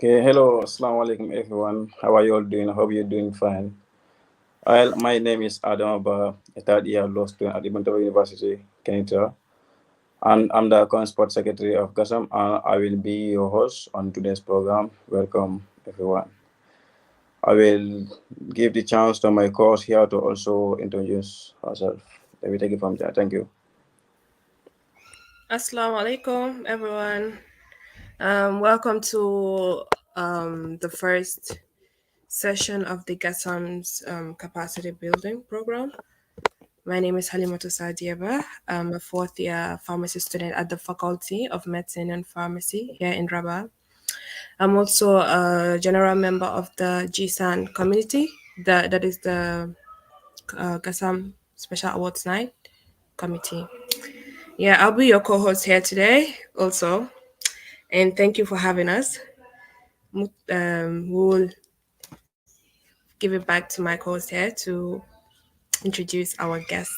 Okay, hello, assalamu alaikum everyone. How are you all doing? I hope you're doing fine. Well, my name is Adam Abba, a third year law student at Ibn University, Kenita, and I'm the current sports secretary of GASAM, and I will be your host on today's program. Welcome, everyone. I will give the chance to my course here to also introduce herself. Let me take it from there. Thank you. Assalamu alaikum, everyone. Welcome to the first session of the GASAM's capacity building program. My name is Halimatu Sadieba. I'm a fourth year pharmacy student at the Faculty of Medicine and Pharmacy here in Rabat. I'm also a general member of the GSAN community, that is the GASAM Special Awards Night committee. Yeah, I'll be your co host here today also. And thank you for having us. We'll give it back to my co-host here to introduce our guest.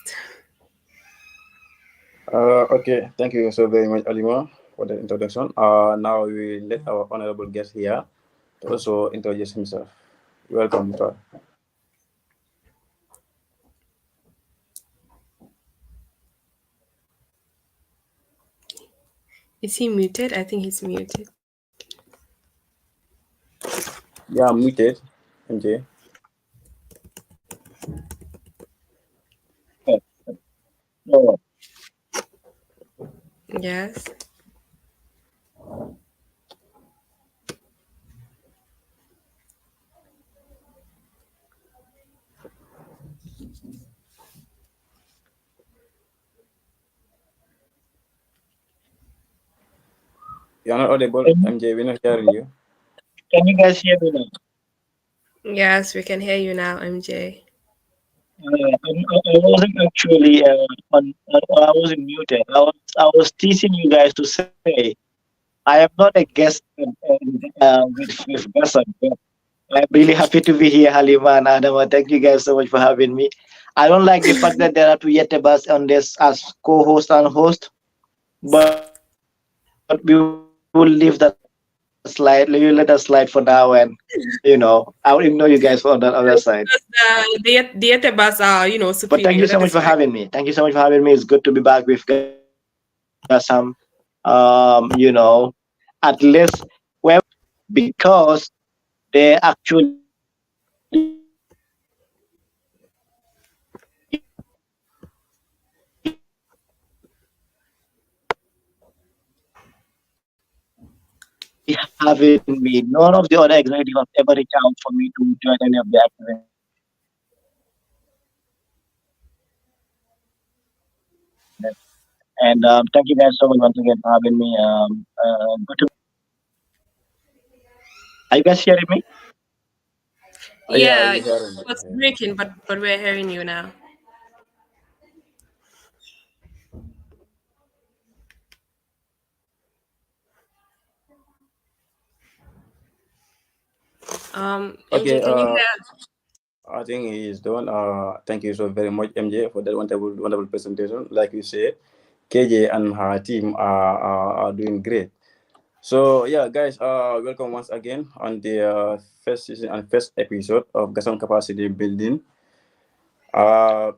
Okay, thank you so very much, Alima, for the introduction. Now we will let our honorable guest here to also introduce himself. Welcome, sir. Is he muted? I think he's muted. Yeah, I'm muted, MJ. No, Yes. You're not audible, can, MJ. We're not hearing you. can you guys hear me now? Yes, we can hear you now, MJ. I wasn't actually I wasn't muted. I was teasing you guys to say I am not a guest with Gasan, but I'm really happy to be here, Halima and Adama. Thank you guys so much for having me. I don't like the fact that there are two Yetabas on this as co-host and host, but we will leave that slide. We will let that slide for now, and I will ignore you guys for on that other side. Because the Etebas are, But thank you superior. so That much is for fine. having me. Thank you so much for having me. It's good to be back with Gasam. At least where we have because they actually having me. None of the other executives have ever reached out for me to join any of the activities. And thank you guys so much once again for having me. Good to. Are you guys hearing me? Yeah, Yeah, we're it hearing you. was Yeah. breaking, but we're hearing you now. Okay, MJ, can you hear? I think he is done. Thank you so very much, MJ, for that wonderful presentation. Like you said, KJ and her team are doing great. So yeah, guys, welcome once again on the first season and first episode of Gaston Capacity Building. Uh,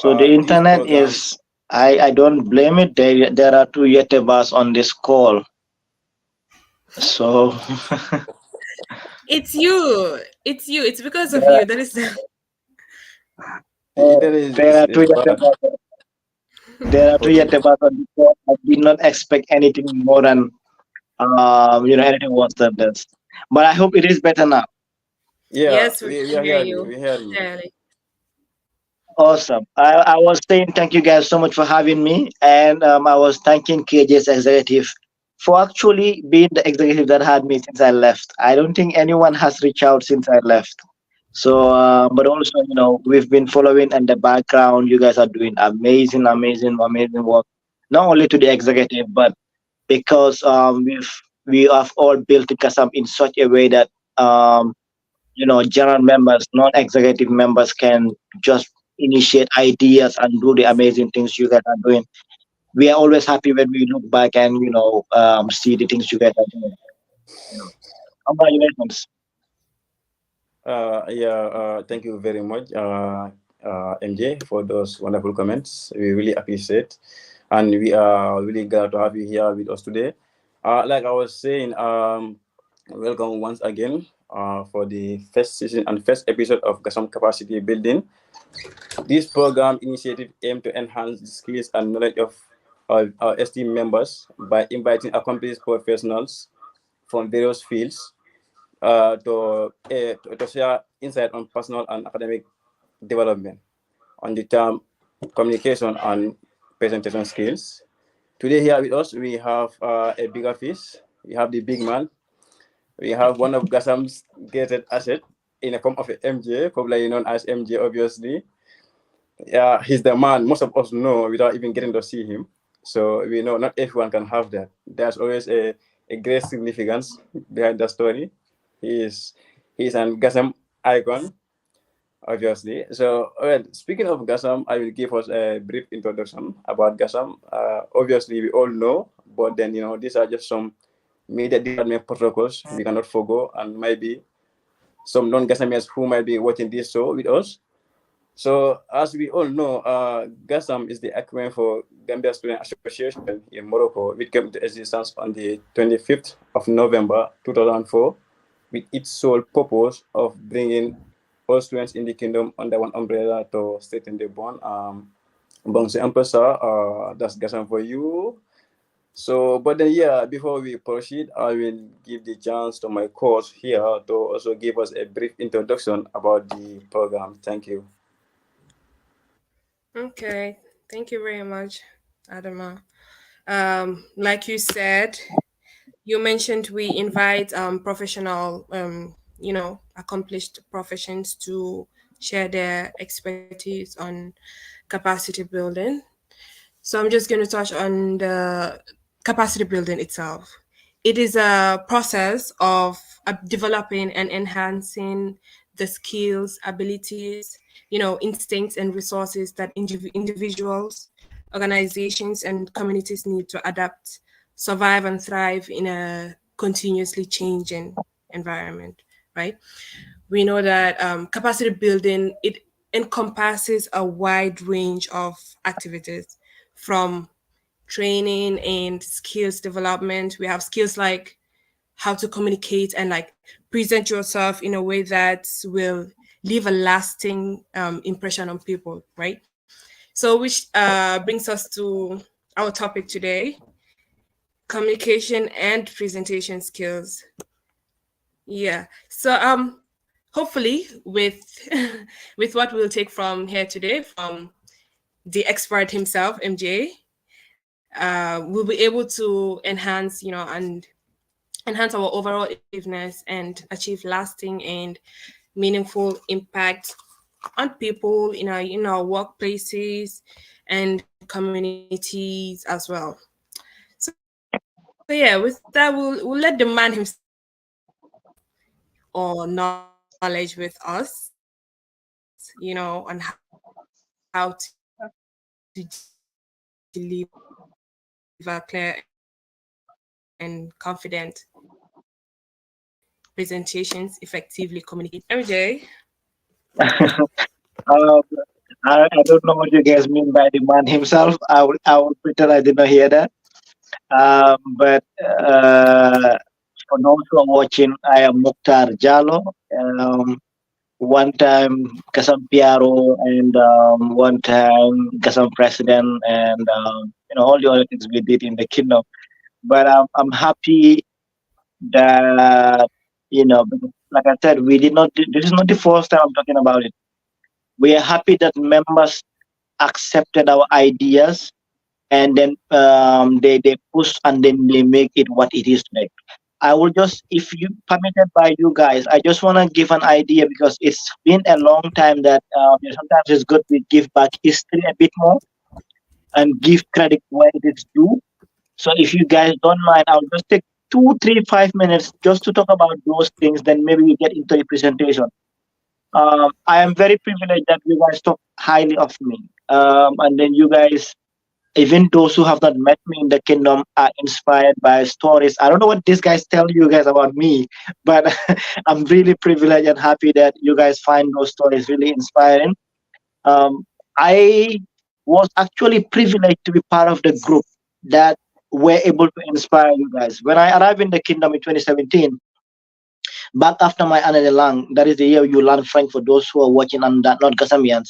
So the this internet program. is. I don't blame it. There are two Yetebas on this call. So It's you. It's you. It's because of there you. That is the The internet there are two is bad. Yetebas. There are two Okay. Yetebas on this call. I did not expect anything more than anything worse than this. But I hope it is better now. Yeah, Yes, we we can are hear hearing you. you We're hearing you. clearly. Awesome. I was saying thank you guys so much for having me, and I was thanking KJ's executive for actually being the executive that had me since I left. I don't think anyone has reached out since I left. So, but also, we've been following in the background. You guys are doing amazing, amazing, amazing work. Not only to the executive, but because we have all built Kasam in such a way that general members, non-executive members can just initiate ideas and do the amazing things you guys are doing. We are always happy when we look back and see the things you guys are doing. Congratulations. Thank you very much, MJ, for those wonderful comments. We really appreciate, and we are really glad to have you here with us today. Like I was saying, welcome once again for the first season and first episode of Gasam Capacity Building. This program initiative aims to enhance the skills and knowledge of our esteemed members by inviting accomplished professionals from various fields to share insight on personal and academic development on the term communication and presentation skills. Today here with us, we have a bigger fish. We have the big man. We have one of Gassam's greatest asset in the form of a MJ, probably known as MJ, obviously. Yeah, he's the man most of us know without even getting to see him. So we know not everyone can have that. There's always a great significance behind the story. He's he's an Gassam icon, obviously. So, well, speaking of Gassam, I will give us a brief introduction about Gassam. Obviously, we all know, but then these are just some media department protocols we cannot forgo, and maybe some non-Gassamians who might be watching this show with us. So, as we all know, GASAM is the acronym for Gambia Student Association in Morocco, which came into existence on the 25th of November 2004, with its sole purpose of bringing all students in the kingdom under one umbrella to strengthen the bond. Bangse Ampasa, that's GASAM for you. So, but then, before we proceed, I will give the chance to my coach here to also give us a brief introduction about the program. Thank you. Okay, thank you very much, Adama. Like you said, you mentioned we invite professional, accomplished professions to share their expertise on capacity building. So I'm just going to touch on the capacity building itself. It is a process of developing and enhancing the skills, abilities, instincts and resources that individuals, organizations, and communities need to adapt, survive, and thrive in a continuously changing environment, right? We know that capacity building, it encompasses a wide range of activities, from training and skills development. We have skills like how to communicate and like present yourself in a way that will leave a lasting impression on people, right? So which brings us to our topic today: communication and presentation skills. Yeah. So hopefully with with what we'll take from here today from the expert himself, MJ, we'll be able to enhance, and enhance our overall effectiveness and achieve lasting and meaningful impact on people in our workplaces and communities as well. So yeah, with that, we'll let the man himself or knowledge with us, on how to deliver clear and confident presentations, effectively communicate. MJ. Um, I don't know what you guys mean by the man himself. I would pretend I did not hear that. But for those who are watching, I am Mukhtar Jalo. One time Kasam Piaro and one time Kasam President and all the other things we did in the kingdom. But I'm happy that because like I said, we did not. This is not the first time I'm talking about it. We are happy that members accepted our ideas and then they push and then they make it what it is today. I will just, if you permitted by you guys, I just want to give an idea because it's been a long time that sometimes it's good we give back history a bit more and give credit where it is due. So if you guys don't mind, I'll just take 2, 3, 5 minutes just to talk about those things. Then maybe we get into the presentation. I am very privileged that you guys talk highly of me, and then you guys Even those who have not met me in the kingdom are inspired by stories. I don't know what these guys tell you guys about me, but I'm really privileged and happy that you guys find those stories really inspiring. Um, I was actually privileged to be part of the group that were able to inspire you guys. When I arrived in the kingdom in 2017, back after my another lang, that is the year you learn French for those who are watching and that not Gazambians.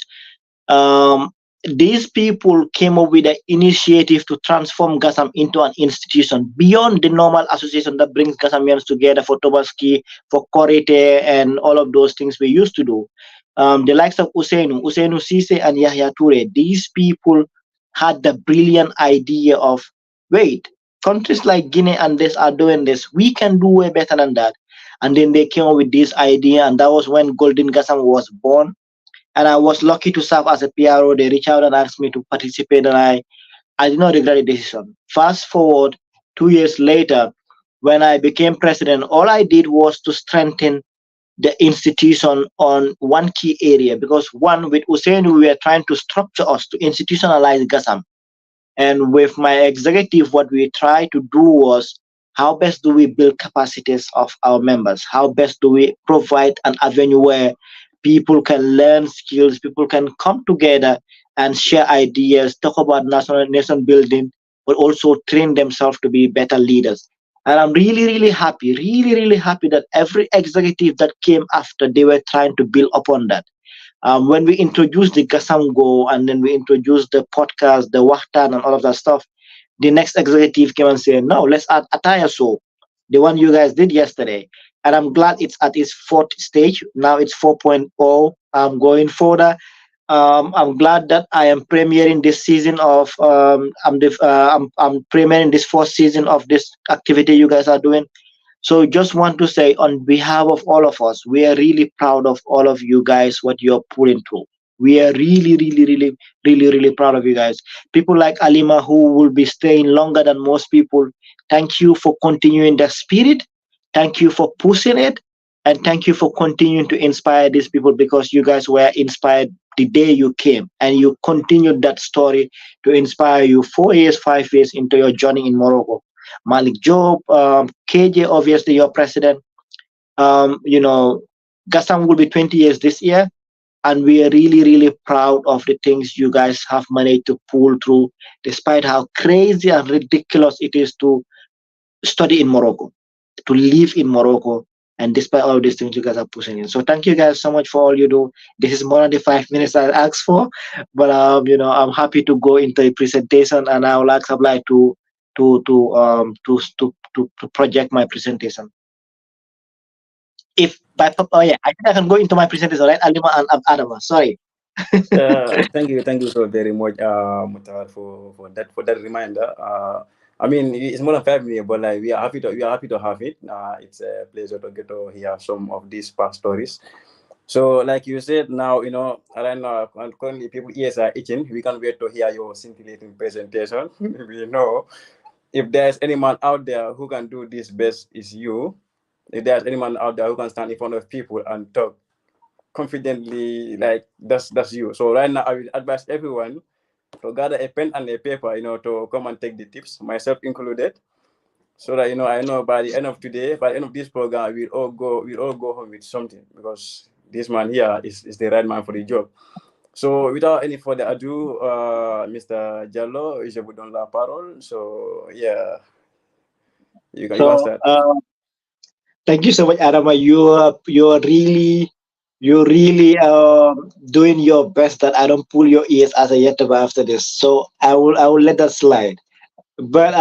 Um, these people came up with an initiative to transform Gasam into an institution beyond the normal association that brings Gasambians together for Tobaski, for Korite, and all of those things we used to do. The likes of Usainu Sise, and Yahya Toure, these people had the brilliant idea of wait, countries like Guinea and this are doing this. We can do way better than that. And then they came up with this idea, and that was when Golden Gasam was born, and I was lucky to serve as a PRO. They reached out and asked me to participate, and I did not regret the decision. Fast forward 2 years later, when I became president, all I did was to strengthen the institution on one key area because one with Hussein we were trying to structure us to institutionalize Gassam. And with my executive, what we try to do was how best do we build capacities of our members? How best do we provide an avenue where people can learn skills, people can come together and share ideas, talk about national nation building, but also train themselves to be better leaders. And I'm really happy, really happy that every executive that came after, they were trying to build upon that. When we introduced the Gasamgo and then we introduced the podcast, the Wahtan and all of that stuff, the next executive came and said, no, let's add Ataya So, the one you guys did yesterday. And I'm glad it's at its fourth stage. Now it's 4.0. I'm going further. I'm glad that I am premiering this season of I'm premiering this fourth season of this activity you guys are doing. So just want to say on behalf of all of us, we are really proud of all of you guys, what you're putting through. We are really proud of you guys. People like Alima who will be staying longer than most people. Thank you for continuing the spirit. Thank you for pushing it. And thank you for continuing to inspire these people because you guys were inspired the day you came and you continued that story to inspire you 4 years, 5 years into your journey in Morocco. Malik Job, KJ, obviously your president. You know, Gassam will be 20 years this year, and we are really proud of the things you guys have managed to pull through, despite how crazy and ridiculous it is to study in Morocco, to live in Morocco, and despite all these things you guys are pushing in. So thank you guys so much for all you do. This is more than the 5 minutes I asked for, but you know, I'm happy to go into a presentation, and I would like Sablai to project my presentation. If by oh yeah, I think I can go into my presentation, right? Alima and Adama. Sorry. Thank you so very much, Mutar, for that reminder. I mean, it's more than 5 minutes, but like we are happy to have it. It's a pleasure to get to hear some of these past stories. So, like you said, now you know, right now, currently people ears are itching. We can't wait to hear your scintillating presentation. We know if there's any man out there who can do this best, is you. If there's any man out there who can stand in front of people and talk confidently, like that's you. So right now, I will advise everyone to gather a pen and a paper, you know, to come and take the tips, myself included, so that you know, I know by the end of today, by the end of this program, we'll all go home with something because this man here is the right man for the job. So without any further ado, Mr. Jallo, je vous donne la parole. So yeah, you can So start. thank you so much, Adama. You're really doing your best that I don't pull your ears as a yet after this. So I will let that slide. But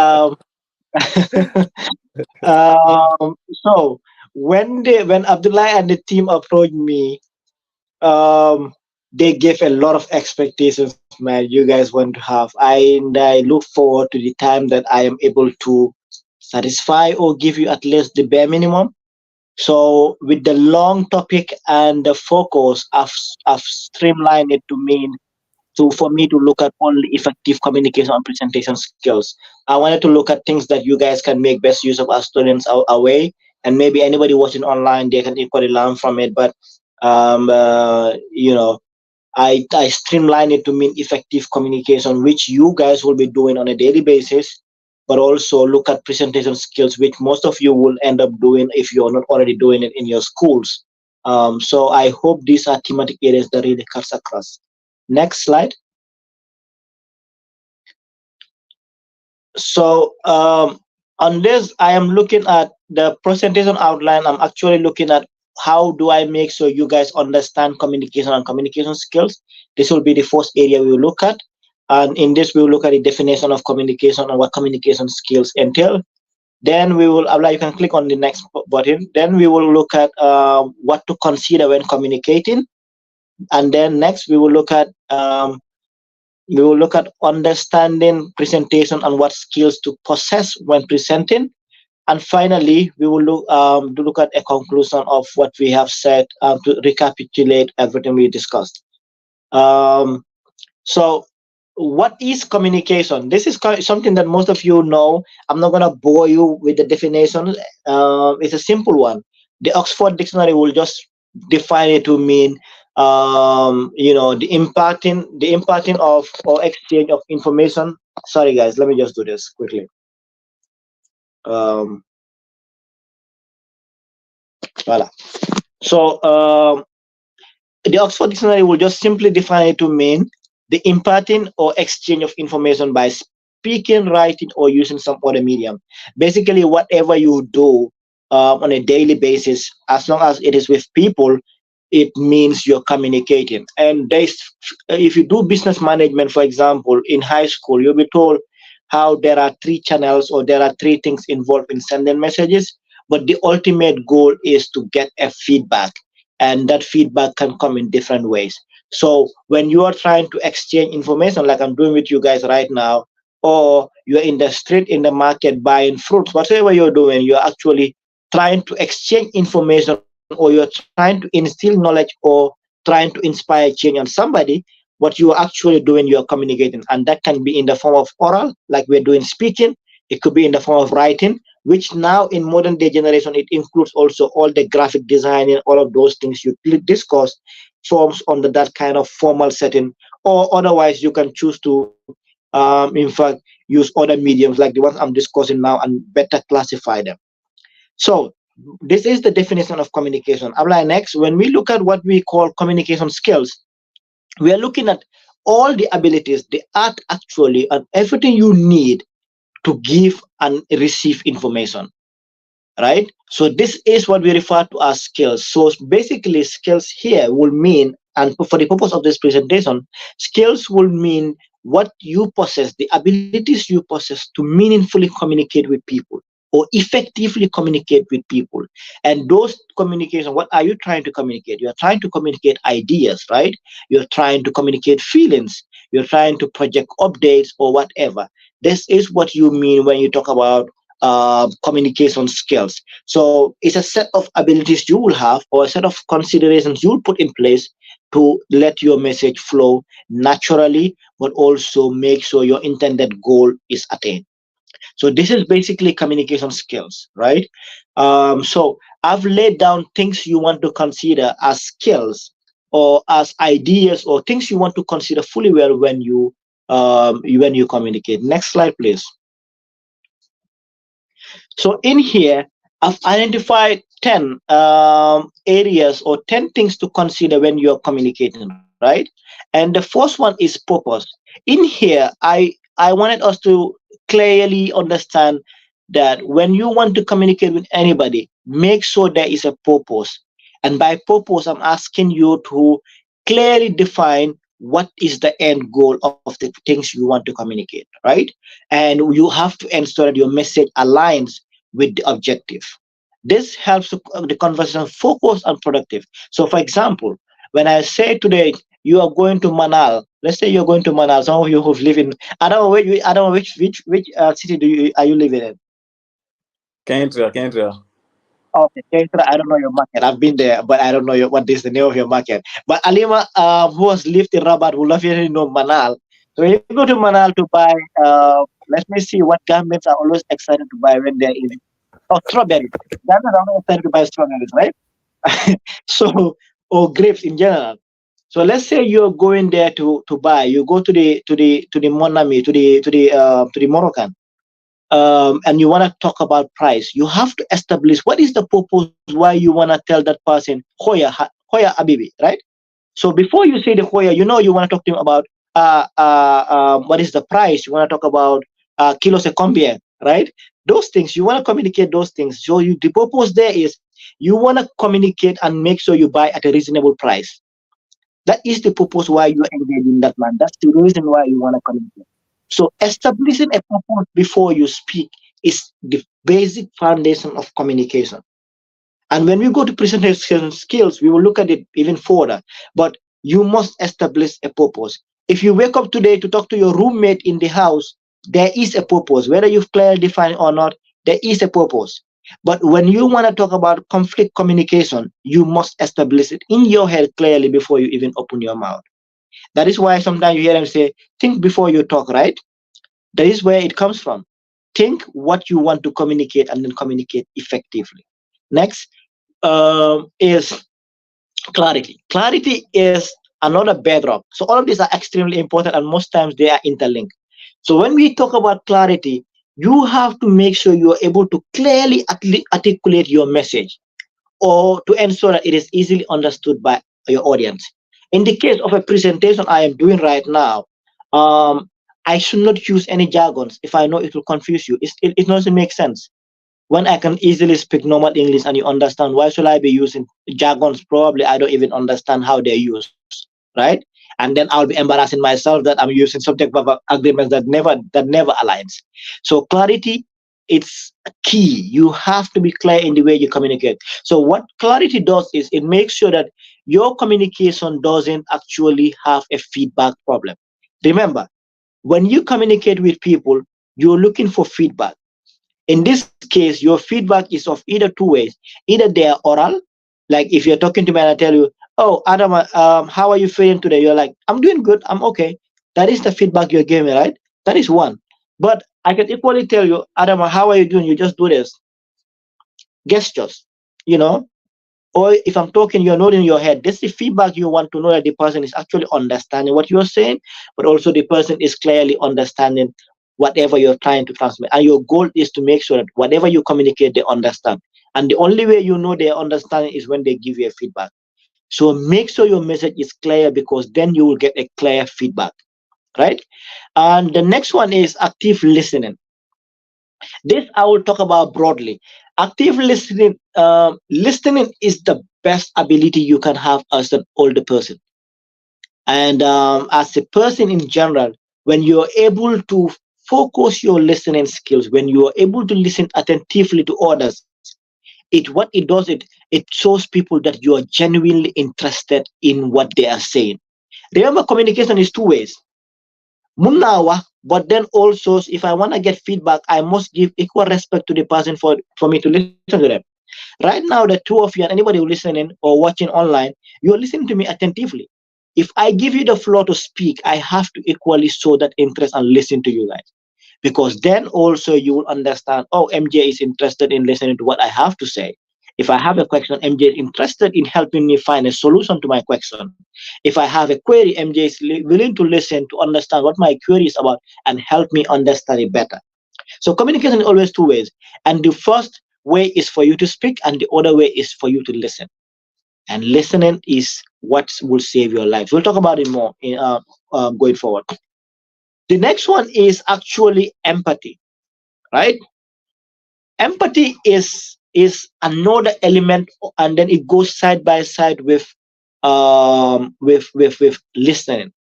so when Abdullah and the team approached me, um, they gave a lot of expectations, man. You guys want to have, and I look forward to the time that I am able to satisfy or give you at least the bare minimum. So with the long topic and the focus, I've streamlined it to mean to for me to look at only effective communication and presentation skills. I wanted to look at things that you guys can make best use of as students away, and maybe anybody watching online they can equally learn from it. But you know, I streamline it to mean effective communication, which you guys will be doing on a daily basis, but also look at presentation skills, which most of you will end up doing if you're not already doing it in your schools. So I hope these are thematic areas that really cuts across. Next slide. So on this, I am looking at the presentation outline. I'm actually looking at how do I make sure you guys understand communication and communication skills. This will be the first area we will look at. And in this, we will look at the definition of communication and what communication skills entail. Then we will apply. You can click on the next button. Then we will look at what to consider when communicating. And then next, we will look at understanding presentation and what skills to possess when presenting. And finally, we will look at a conclusion of what we have said to recapitulate everything we discussed. Um, so, what is communication? This is something that most of you know. I'm not going to bore you with the definition. It's a simple one. The Oxford Dictionary will just define it to mean, the imparting of or exchange of information. Sorry, guys. Let me just do this quickly. Um, voila. So, the Oxford Dictionary will just simply define it to mean the imparting or exchange of information by speaking, writing, or using some other medium. Basically, whatever you do on a daily basis, as long as it is with people, it means you're communicating. And if you do business management, for example, in high school, you'll be told how there are three channels or there are three things involved in sending messages. But the ultimate goal is to get a feedback, and that feedback can come in different ways. So when you are trying to exchange information, like I'm doing with you guys right now, or you're in the street in the market buying fruits, whatever you're doing, you're actually trying to exchange information, or you're trying to instill knowledge, or trying to inspire change on somebody. What you're actually doing, you're communicating, and that can be in the form of oral, like we're doing speaking. It could be in the form of writing, which now in modern day generation, it includes also all the graphic design and all of those things you discuss forms under that kind of formal setting. Or otherwise, you can choose to, in fact, use other mediums like the ones I'm discussing now and better classify them. So this is the definition of communication. Apply next. When we look at what we call communication skills, we are looking at all the abilities, the art actually, and everything you need to give and receive information, right? So this is what we refer to as skills. So basically, skills here will mean, and for the purpose of this presentation, skills will mean what you possess, the abilities you possess to meaningfully communicate with people or effectively communicate with people. And those communication, what are you trying to communicate? You're trying to communicate ideas, right? You're trying to communicate feelings. You're trying to project updates or whatever. This is what you mean when you talk about communication skills. So it's a set of abilities you will have, or a set of considerations you'll put in place to let your message flow naturally, but also make sure your intended goal is attained. So this is basically communication skills, right? So I've laid down things you want to consider as skills or as ideas or things you want to consider fully well when you communicate. Next slide, please. So in here, I've identified 10 areas or 10 things to consider when you're communicating, right? And the first one is purpose. In here, I wanted us to clearly understand that when you want to communicate with anybody, make sure there is a purpose. And by purpose, I'm asking you to clearly define what is the end goal of the things you want to communicate, right? And you have to ensure that your message aligns with the objective. This helps the conversation focus and productive. So, for example, when I say today you are going to Manal, let's say you're going to Manal. Some of you who live in, I don't know which city are you living in? Can't. Okay, Keitra, I don't know your market. I've been there, but I don't know what is the name of your market. But Alima, who has lived in Rabat, will definitely know Manal. So when you go to Manal to buy, let me see what garments are always excited to buy when they're in. Oh, strawberries. Garments are always excited to buy strawberries, right? So, or grapes in general. So let's say you're going there to buy. You go to the Monami, to the Moroccan, and you want to talk about price. You have to establish what is the purpose why you want to tell that person Hoya Abibi, right? So before you say the Hoya, you want to talk to him about what is the price. You want to talk about kilos de combien, right? Those things you want to communicate. Those things. So the purpose there is you want to communicate and make sure you buy at a reasonable price. That is the purpose why you engage in that, man. That's the reason why you want to communicate. So establishing a purpose before you speak is the basic foundation of communication. And when we go to presentation skills, we will look at it even further. But you must establish a purpose. If you wake up today to talk to your roommate in the house, there is a purpose. Whether you've clearly defined or not, there is a purpose. But when you want to talk about conflict communication, you must establish it in your head clearly before you even open your mouth. That is why sometimes you hear them say, think before you talk, right? That is where it comes from. Think what you want to communicate and then communicate effectively. Next is clarity. Clarity is another bedrock. So all of these are extremely important and most times they are interlinked. So when we talk about clarity, you have to make sure you are able to clearly articulate your message or to ensure that it is easily understood by your audience. In the case of a presentation I am doing right now, um, I should not use any jargons if I know it will confuse you. It doesn't make sense. When I can easily speak normal English and you understand, why should I be using jargons? Probably I don't even understand how they're used, right? And then I'll be embarrassing myself that I'm using subject verb agreements that never aligns. So clarity, it's key. You have to be clear in the way you communicate. So what clarity does is it makes sure that your communication doesn't actually have a feedback problem. Remember, when you communicate with people, you're looking for feedback. In this case, your feedback is of either two ways. Either they are oral, like if you're talking to me and I tell you, oh, Adam, how are you feeling today? You're like, I'm doing good, I'm okay. That is the feedback you're giving me, right? That is one. But I can equally tell you, Adam, how are you doing? You just do this gestures, you know, or if I'm talking, you're nodding your head. This is the feedback you want to know that the person is actually understanding what you're saying, but also the person is clearly understanding whatever you're trying to transmit. And your goal is to make sure that whatever you communicate, they understand. And the only way you know they understand is when they give you a feedback. So make sure your message is clear because then you will get a clear feedback, right? And the next one is active listening. This I will talk about broadly. Active listening, listening is the best ability you can have as an older person, and as a person in general. When you are able to focus your listening skills, when you are able to listen attentively to others, what it does, it shows people that you are genuinely interested in what they are saying. Remember, communication is two ways. Munnawa, but then also if I want to get feedback, I must give equal respect to the person for me to listen to them. Right now, the two of you and anybody who listening or watching online, you're listening to me attentively. If I give you the floor to speak, I have to equally show that interest and listen to you guys. Because then also you will understand, oh, MJ is interested in listening to what I have to say. If I have a question, MJ is interested in helping me find a solution to my question. If I have a query, MJ is willing to listen to understand what my query is about and help me understand it better. So communication is always two ways. And the first way is for you to speak, and the other way is for you to listen. And listening is what will save your life. We'll talk about it more going forward. The next one is actually empathy, right? Empathy is another element, and then it goes side by side with listening.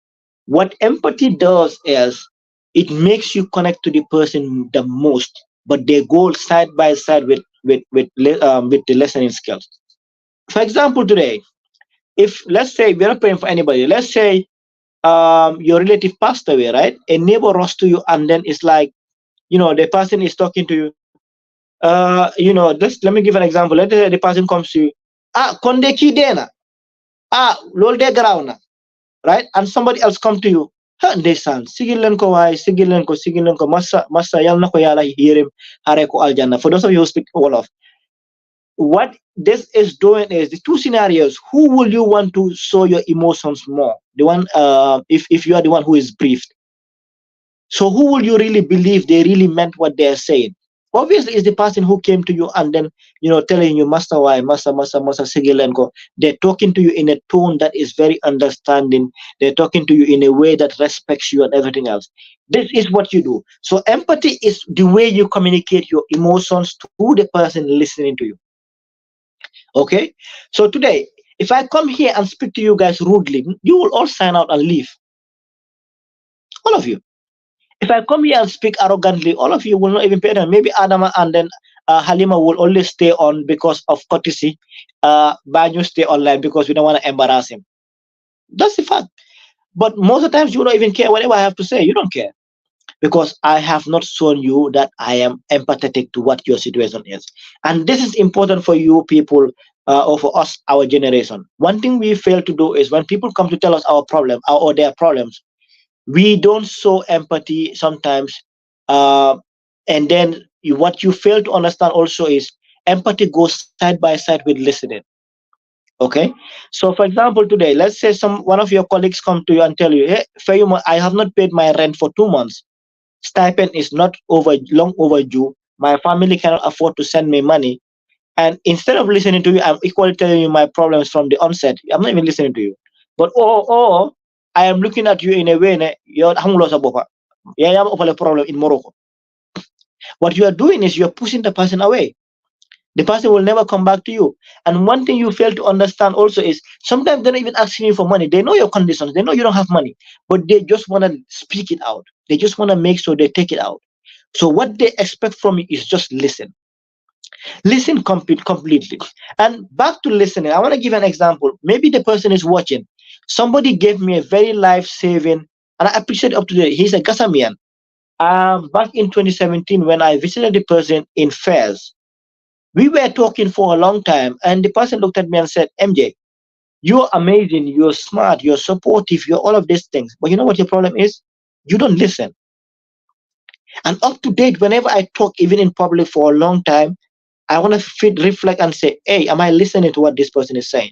What empathy does is it makes you connect to the person the most, but they go side by side with the listening skills. For example, today, if let's say we're not praying for anybody, let's say your relative passed away, right? A neighbor runs to you, and then it's like, the person is talking to you. Let me give an example. Let's say the person comes to you, konde ki dena, lol de garauna, right? And somebody else come to you, ndeysaan sigil leen ko waaye sigil leen ko massa yal na ko yàlla yërëm xare ko aljanna. For those of you who speak Wolof, what this is doing is the two scenarios. Who will you want to show your emotions more? The one, if you are the one who is briefed. So who will you really believe they really meant what they are saying? Obviously, it's the person who came to you and then, telling you, Master, why, Master, Sigilenko. They're talking to you in a tone that is very understanding. They're talking to you in a way that respects you and everything else. This is what you do. So empathy is the way you communicate your emotions to the person listening to you. Okay? So today, if I come here and speak to you guys rudely, you will all sign out and leave. All of you. If I come here and speak arrogantly, all of you will not even pay attention. Maybe Adama and then Halima will only stay on because of courtesy. Banyu stay online because we don't want to embarrass him. That's the fact. But most of the times you don't even care whatever I have to say. You don't care because I have not shown you that I am empathetic to what your situation is. And this is important for you people or for us, our generation. One thing we fail to do is when people come to tell us our problem or their problems, we don't show empathy sometimes, uh, and then what you fail to understand also is empathy goes side by side with listening. Okay, so for example today, let's say some one of your colleagues come to you and tell you, hey Fayuma, I have not paid my rent for 2 months, stipend is not over long overdue, my family cannot afford to send me money. And instead of listening to you, I'm equally telling you my problems from the onset. I'm not even listening to you. But I am looking at you in a way you're yeah, I'm a problem in Morocco. What you are doing is you're pushing the person away. The person will never come back to you. And one thing you fail to understand also is sometimes they're not even asking you for money. They know your conditions. They know you don't have money, but they just want to speak it out. They just want to make sure they take it out. So what they expect from you is just listen. Listen completely. And back to listening, I want to give an example. Maybe the person is watching. Somebody gave me a very life saving, and I appreciate up to date. He's a Gassamian. Back in 2017, when I visited the person in Fez, we were talking for a long time, and the person looked at me and said, MJ, you're amazing, you're smart, you're supportive, you're all of these things. But you know what your problem is? You don't listen. And up to date, whenever I talk, even in public for a long time, I want to reflect and say, hey, am I listening to what this person is saying?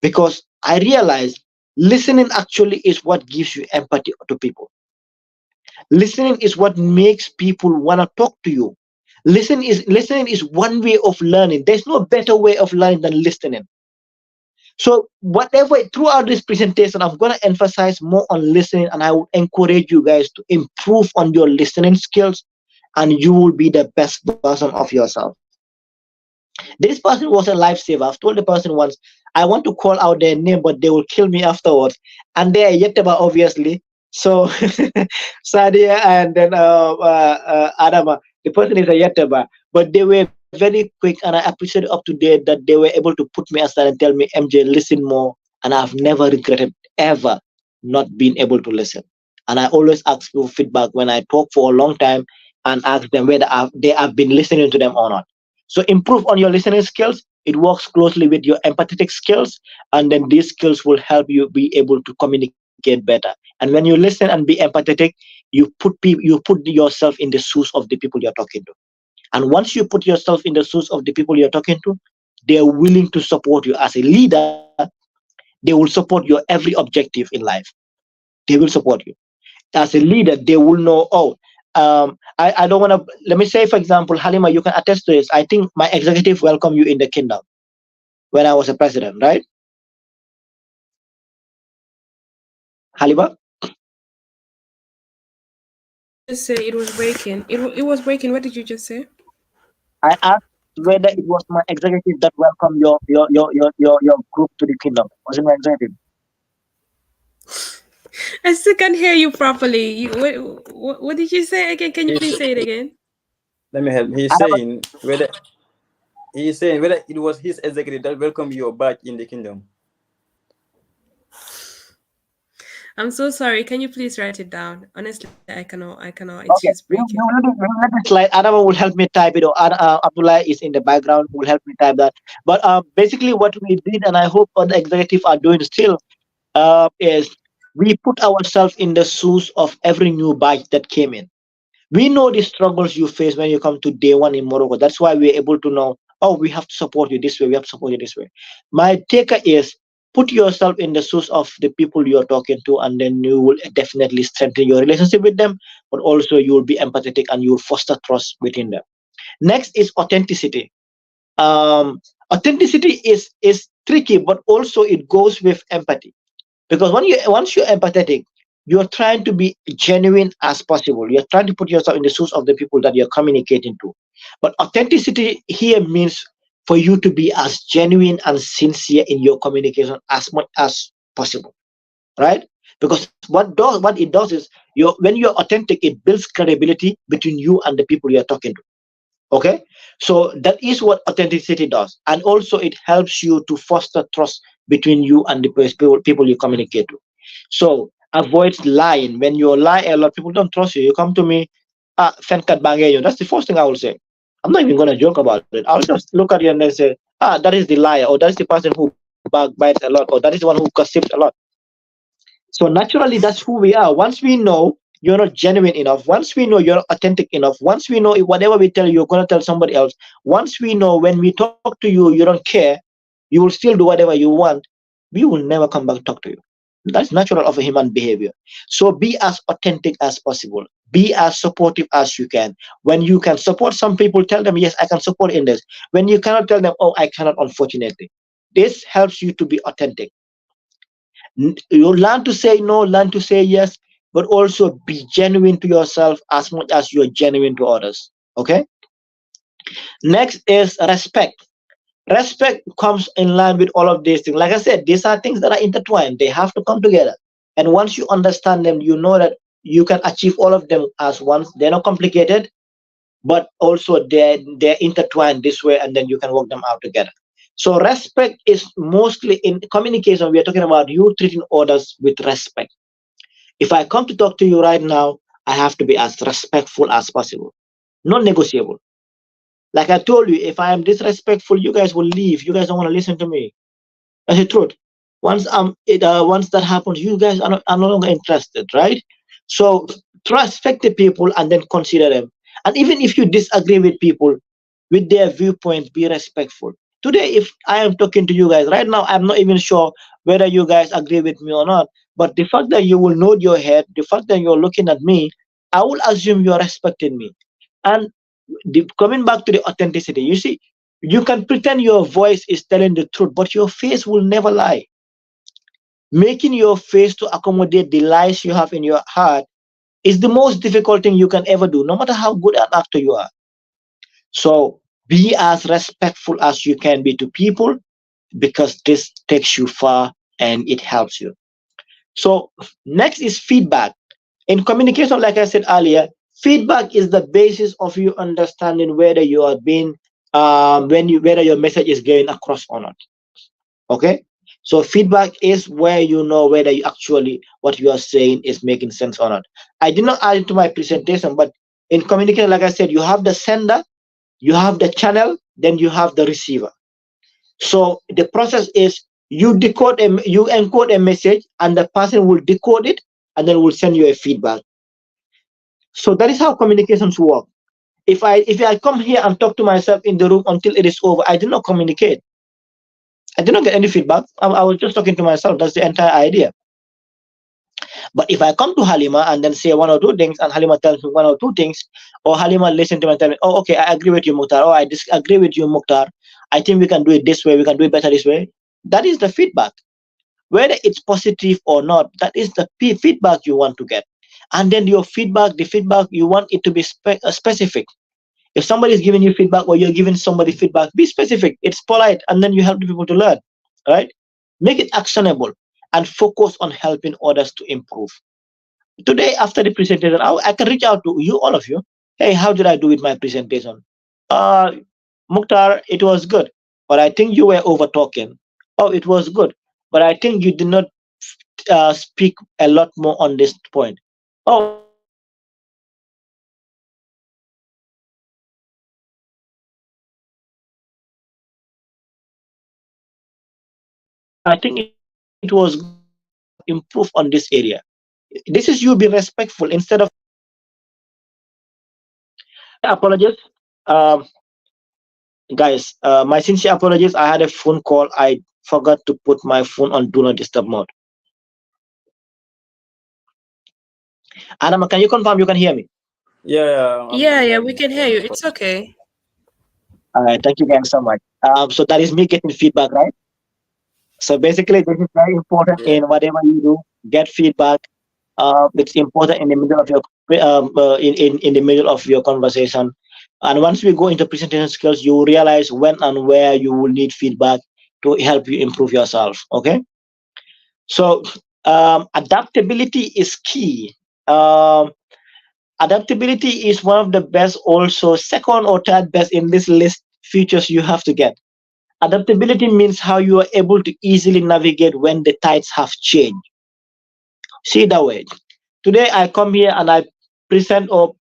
Because I realize listening actually is what gives you empathy to people. Listening is what makes people want to talk to you. Listening is one way of learning. There's no better way of learning than listening. So whatever throughout this presentation, I'm going to emphasize more on listening, and I will encourage you guys to improve on your listening skills, and you will be the best version of yourself. This person was a lifesaver. I've told the person once, I want to call out their name, but they will kill me afterwards. And they are Yeteba, obviously. So Sadia and then Adama, the person is a Yeteba. But they were very quick, and I appreciate up to date that they were able to put me aside and tell me, MJ, listen more. And I've never regretted ever not being able to listen. And I always ask for feedback when I talk for a long time and ask them whether they have been listening to them or not. So improve on your listening skills. It works closely with your empathetic skills, and then these skills will help you be able to communicate better. And when you listen and be empathetic, you put yourself in the shoes of the people you're talking to. And once you put yourself in the shoes of the people you're talking to, they are willing to support you as a leader. They will support your every objective in life. They will support you as a leader. They will know. Oh, I don't want to. Let me say, for example, Halima, you can attest to this. I think my executive welcomed you in the kingdom when I was a president, right? Halima, Just say it was breaking. It was breaking. What did you just say? I asked whether it was my executive that welcomed your group to the kingdom. Was it my executive? I still can't hear you properly. What did you say again? Can you please He's, say it again? let me help. He's saying whether it was his executive that welcomed you back in the kingdom. I'm so sorry. Can you please write it down? Honestly, I cannot. I cannot. It's just Okay, breaking. we'll let it slide. Adama will help me type it, or Abdullah is in the background, will help me type that. But basically, what we did, and I hope other executives are doing still, is we put ourselves in the shoes of every new batch that came in. We know the struggles you face when you come to day one in Morocco. That's why we're able to know, oh, we have to support you this way, we have to support you this way. My taker is put yourself in the shoes of the people you're talking to, and then you will definitely strengthen your relationship with them, but also you will be empathetic and you will foster trust within them. Next is authenticity. Authenticity is tricky, but also it goes with empathy, because once you're empathetic, you're trying to be genuine as possible. You're trying to put yourself in the shoes of the people that you're communicating to. But authenticity here means for you to be as genuine and sincere in your communication as much as possible, right? Because what it does is, when you're authentic, it builds credibility between you and the people you're talking to. Okay, so that is what authenticity does, and also it helps you to foster trust between you and the people you communicate to. So avoid lying. When you lie a lot, people don't trust you. You come to me, fenkat bangeyo. That's the first thing I will say. I'm not even gonna joke about it. I'll just look at you and then say, that is the liar, or that is the person who backbites a lot, or that is the one who gossips a lot. So naturally, that's who we are. Once we know you're not genuine enough, once we know you're not authentic enough, once we know whatever we tell you, you're going to tell somebody else, once we know when we talk to you, you don't care, you will still do whatever you want, we will never come back to talk to you. That's natural of a human behavior. So be as authentic as possible. Be as supportive as you can. When you can support some people, tell them, yes, I can support in this. When you cannot, tell them, oh, I cannot, unfortunately. This helps you to be authentic. You learn to say no, learn to say yes, but also be genuine to yourself as much as you're genuine to others. Okay. Next is respect. Respect comes in line with all of these things. Like I said, these are things that are intertwined, they have to come together. And once you understand them, you know that you can achieve all of them as once. They're not complicated, but also they're intertwined this way, and then you can work them out together. So respect is mostly in communication. We are talking about you treating others with respect. If I come to talk to you right now, I have to be as respectful as possible, non negotiable. Like I told you, if I am disrespectful, you guys will leave. You guys don't want to listen to me. That's the truth. Once that happens, you guys are no longer interested, right? So respect the people and then consider them. And even if you disagree with people, with their viewpoint, be respectful. Today, if I am talking to you guys right now, I'm not even sure whether you guys agree with me or not. But the fact that you will nod your head, the fact that you're looking at me, I will assume you're respecting me. And coming back to the authenticity, you see, you can pretend your voice is telling the truth, but your face will never lie. Making your face to accommodate the lies you have in your heart is the most difficult thing you can ever do, no matter how good an actor you are. So be as respectful as you can be to people, because this takes you far and it helps you. So next is feedback. In communication, like I said earlier, feedback is the basis of you understanding whether you are being whether your message is going across or not. Okay. So feedback is where you know whether you actually what you are saying is making sense or not. I did not add it to my presentation, but in communication, like I said, you have the sender, you have the channel, then you have the receiver. So the process is you encode a message, and the person will decode it, and then will send you a feedback. So that is how communications work. If I come here and talk to myself in the room until it is over, I did not communicate. I did not get any feedback. I was just talking to myself. That's the entire idea. But if I come to Halima and then say one or two things, and Halima tells me one or two things, or Halima listen to me and tell me, oh, okay, I agree with you, Mukhtar. Oh, I disagree with you, Mukhtar. I think we can do it this way. We can do it better this way. That is the feedback. Whether it's positive or not, that is the feedback you want to get. And then your feedback, the feedback, you want it to be specific. If somebody is giving you feedback or you're giving somebody feedback, be specific. It's polite, and then you help the people to learn, right? Make it actionable and focus on helping others to improve. Today, after the presentation, I can reach out to you, all of you. Hey, how did I do with my presentation? Uh, Mukhtar, it was good, but I think you were over talking. Oh, it was good, but I think you did not speak a lot more on this point. Oh, I think it was good, but I think you were over talking. Oh, it was good, but I think you did not I think it was good, but you could have improved on this area. This is you being respectful instead of. I apologize. Um, Guys, my sincere apologies. I had a phone call. I forgot to put my phone on do not disturb mode. Adama, can you confirm you can hear me? Yeah, yeah, Yeah, I'm yeah, we hearing you. can hear Yeah, you. no It's problem. okay. All right, thank you guys so much. So that is me getting feedback, right? So basically, this is very important Yeah. in whatever you do. Get feedback. It's important in the middle of your in the middle of your conversation. And once we go into presentation skills, you will realize when and where you will need feedback to help you improve yourself. Okay. So adaptability is key. Um, Adaptability is one of the best, also second or third best in this list features you have to get. Adaptability means how you are able to easily navigate when the tides have changed. See that way. Today I come here and I present or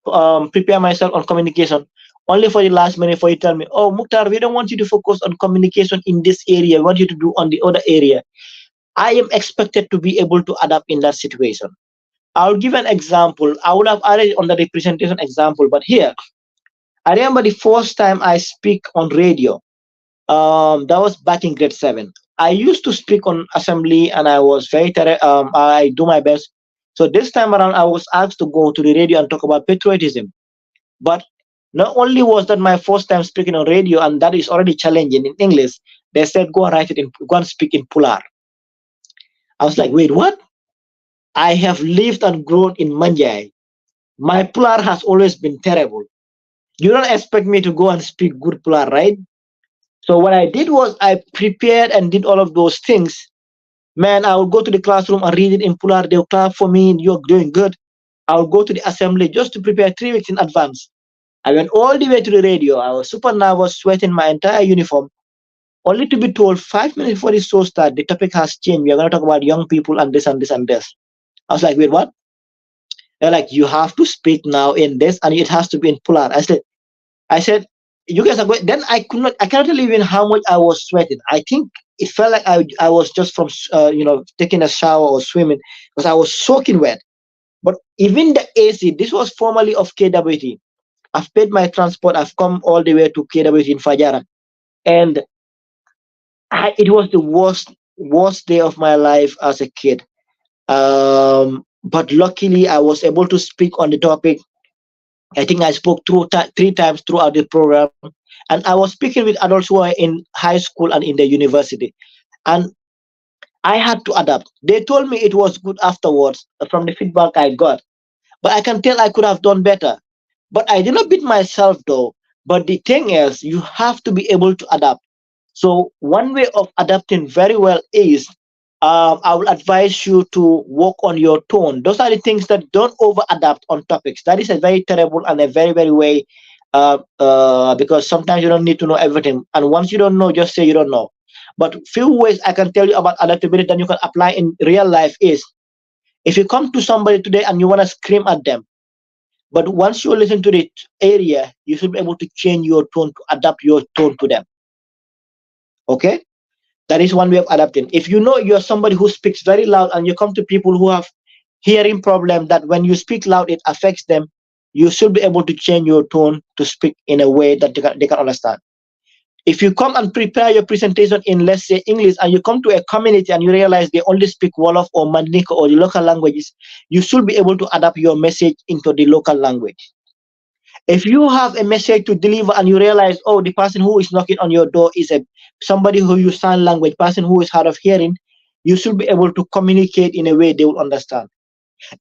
prepare myself on communication. Only for the last minute for you tell me, oh Mukhtar, we don't want you to focus on communication in this area. We want you to do on the other area. I am expected to be able to adapt in that situation. I'll give an example. I would have added on the representation example, but here I remember the first time I speak on radio. That was back in grade seven. I used to speak on assembly, and I was I do my best. So this time around, I was asked to go to the radio and talk about patriotism. But not only was that my first time speaking on radio, and that is already challenging in English, they said go and write it in, go and speak in Pular. I was like, wait, what? I have lived and grown in Manjai. My Pular has always been terrible. You don't expect me to go and speak good Pular, right? So what I did was I prepared and did all of those things. Man, I would go to the classroom and read it in Pular. They'll clap for me. You're doing good. I would go to the assembly just to prepare 3 weeks in advance. I went all the way to the radio. I was super nervous, sweating my entire uniform, only to be told 5 minutes before the show started, the topic has changed. We are going to talk about young people and this and this and this. I was like, wait, what? They're like, you have to speak now in this, and it has to be in Pular. I said, you guys are going. Then I cannot tell you even how much I was sweating. I think it felt like I was just from, taking a shower or swimming because I was soaking wet. But even the AC, this was formerly of KWT. I've paid my transport. I've come all the way to KWT in Fajara. And it was the worst day of my life as a kid. But luckily, I was able to speak on the topic. I think I spoke 3 times throughout the program, and I was speaking with adults who are in high school and in the university. And I had to adapt. They told me it was good afterwards from the feedback I got, but I can tell I could have done better. But I did not beat myself though. But the thing is, you have to be able to adapt. So one way of adapting very well is, I will advise you to work on your tone. Those are the things that don't over adapt on topics. That is a very terrible and a very, very way, because sometimes you don't need to know everything. And once you don't know, just say you don't know. But few ways I can tell you about adaptability that you can apply in real life is, if you come to somebody today and you want to scream at them, but once you listen to the area, you should be able to change your tone to adapt your tone to them. Okay? That is one way of adapting. If you know you're somebody who speaks very loud and you come to people who have hearing problem that when you speak loud it affects them, you should be able to change your tone to speak in a way that they can understand. If you come and prepare your presentation in, let's say, English, and you come to a community and you realize they only speak Wolof or Mandinka or the local languages, you should be able to adapt your message into the local language. If you have a message to deliver and you realize, oh, the person who is knocking on your door is a somebody who use sign language, person who is hard of hearing, you should be able to communicate in a way they will understand.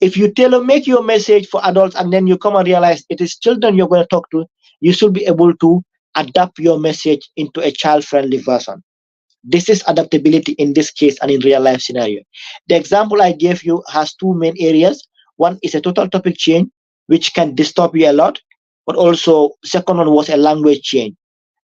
If you tailor make your message for adults and then you come and realize it is children you're going to talk to, you should be able to adapt your message into a child-friendly version. This is adaptability in this case and in real life scenario. The example I gave you has two main areas. One is a total topic change, which can disturb you a lot, but also second one was a language change.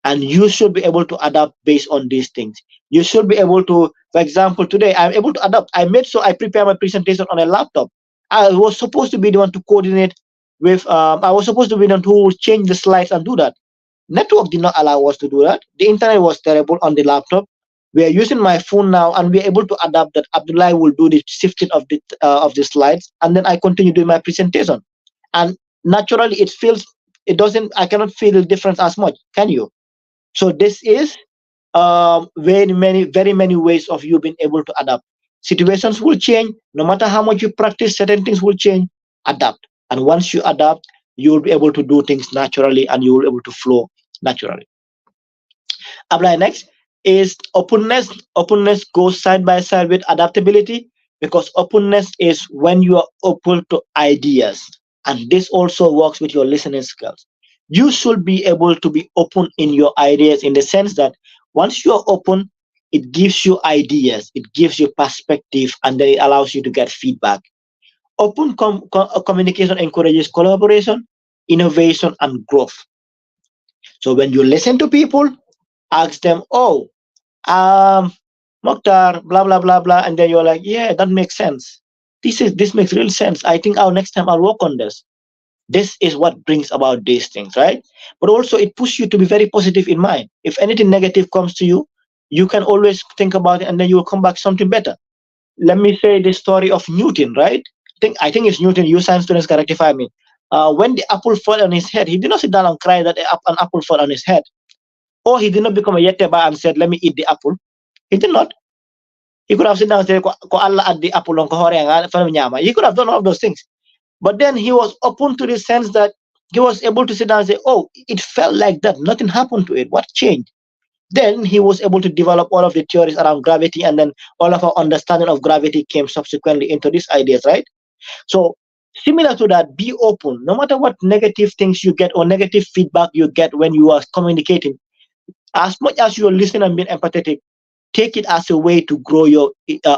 And you should be able to adapt based on these things. You should be able to, for example, today I'm able to adapt. I made so I prepare my presentation on a laptop. I was supposed to be the one to coordinate with, I was supposed to be the one who change the slides and do that. Network did not allow us to do that. The internet was terrible on the laptop. We are using my phone now, and we are able to adapt that. Abdullah will do the shifting of the slides, and then I continue doing my presentation. And naturally, it feels it doesn't. I cannot feel the difference as much. Can you? So this is very many ways of you being able to adapt. Situations will change. No matter how much you practice, certain things will change. Adapt. And once you adapt, you will be able to do things naturally and you will be able to flow naturally. Apply next is openness. Openness goes side by side with adaptability because openness is when you are open to ideas. And this also works with your listening skills. You should be able to be open in your ideas in the sense that once you're open, it gives you ideas, it gives you perspective, and then it allows you to get feedback. Open communication encourages collaboration, innovation, and growth. So when you listen to people, ask them, oh, Mokhtar, blah blah blah blah, and then you're like, yeah, that makes sense. This makes real sense. I think our next time I'll work on this. This is what brings about these things, right? But also it pushes you to be very positive in mind. If anything negative comes to you, you can always think about it and then you will come back something better. Let me say the story of Newton, right? I think it's Newton. You science students can rectify me. When the apple fell on his head, he did not sit down and cry that an apple fell on his head. Or he did not become a yeteba and said, let me eat the apple. He did not. He could have sit down and said, ko Allah at the apple on He could have done all of those things. But then he was open to the sense that he was able to sit down and say, oh, it felt like that. Nothing happened to it. What changed? Then he was able to develop all of the theories around gravity, and then all of our understanding of gravity came subsequently into these ideas, right? So, similar to that, be open. No matter what negative things you get or negative feedback you get when you are communicating, as much as you're listening and being empathetic, take it as a way to grow your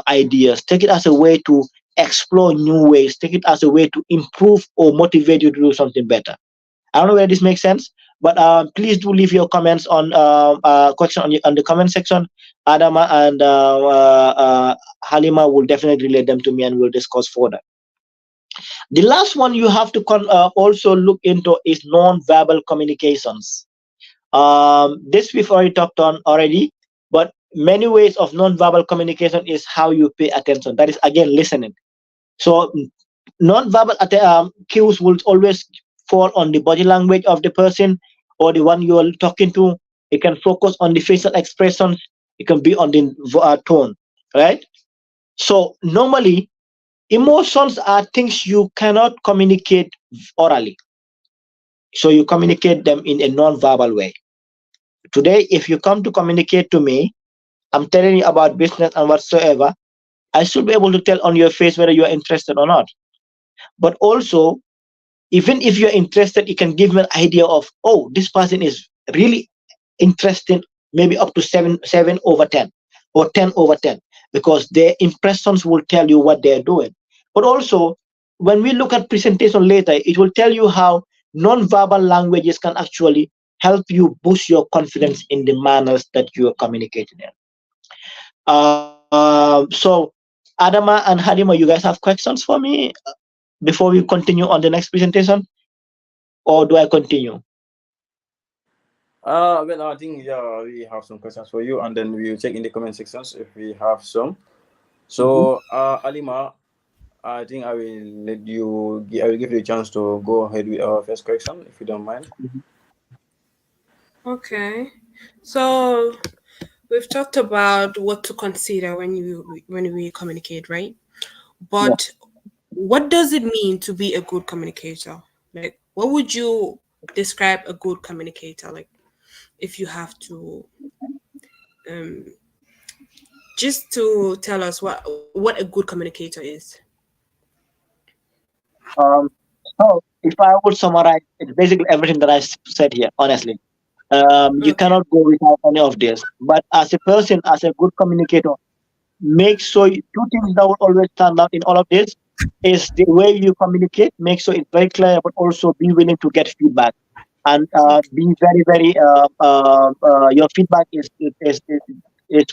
ideas. Take it as a way to explore new ways. Take it as a way to improve or motivate you to do something better. I don't know whether this makes sense, but please do leave your comments on question on the comment section. Adama and Halima will definitely relay them to me, and we'll discuss further. The last one you have to also look into is non-verbal communications. This we've already talked on already, but many ways of non-verbal communication is how you pay attention. That is again listening. So non-verbal cues will always fall on the body language of the person or the one you are talking to. It can focus on the facial expressions. It can be on the tone, right? So normally, emotions are things you cannot communicate orally. So you communicate them in a non-verbal way. Today, if you come to communicate to me, I'm telling you about business and whatsoever, I should be able to tell on your face whether you are interested or not. But also, even if you're interested, it can give me an idea of, oh, this person is really interested, maybe up to 7/10 or 10/10, because their impressions will tell you what they're doing. But also, when we look at presentation later, it will tell you how non-verbal languages can actually help you boost your confidence in the manners that you are communicating in. So, Adama and Halima, you guys have questions for me before we continue on the next presentation, or do I continue? Well, I think yeah, we have some questions for you, and then we'll check in the comment sections if we have some. So, Alima, I think I will let you. I will give you a chance to go ahead with our first question, if you don't mind. Okay. So we've talked about what to consider when we communicate, right? Yeah. But what does it mean to be a good communicator? Like, what would you describe a good communicator? Like, if you have to, um, just to tell us what a good communicator is. Um, so if I would summarize, it's basically everything that I said here, honestly. You Okay. cannot go without any of this. But as a person, as a good communicator, make sure two things that will always stand out in all of this is the way you communicate. Make sure it's very clear, but also be willing to get feedback and Okay. be very, very. Your feedback is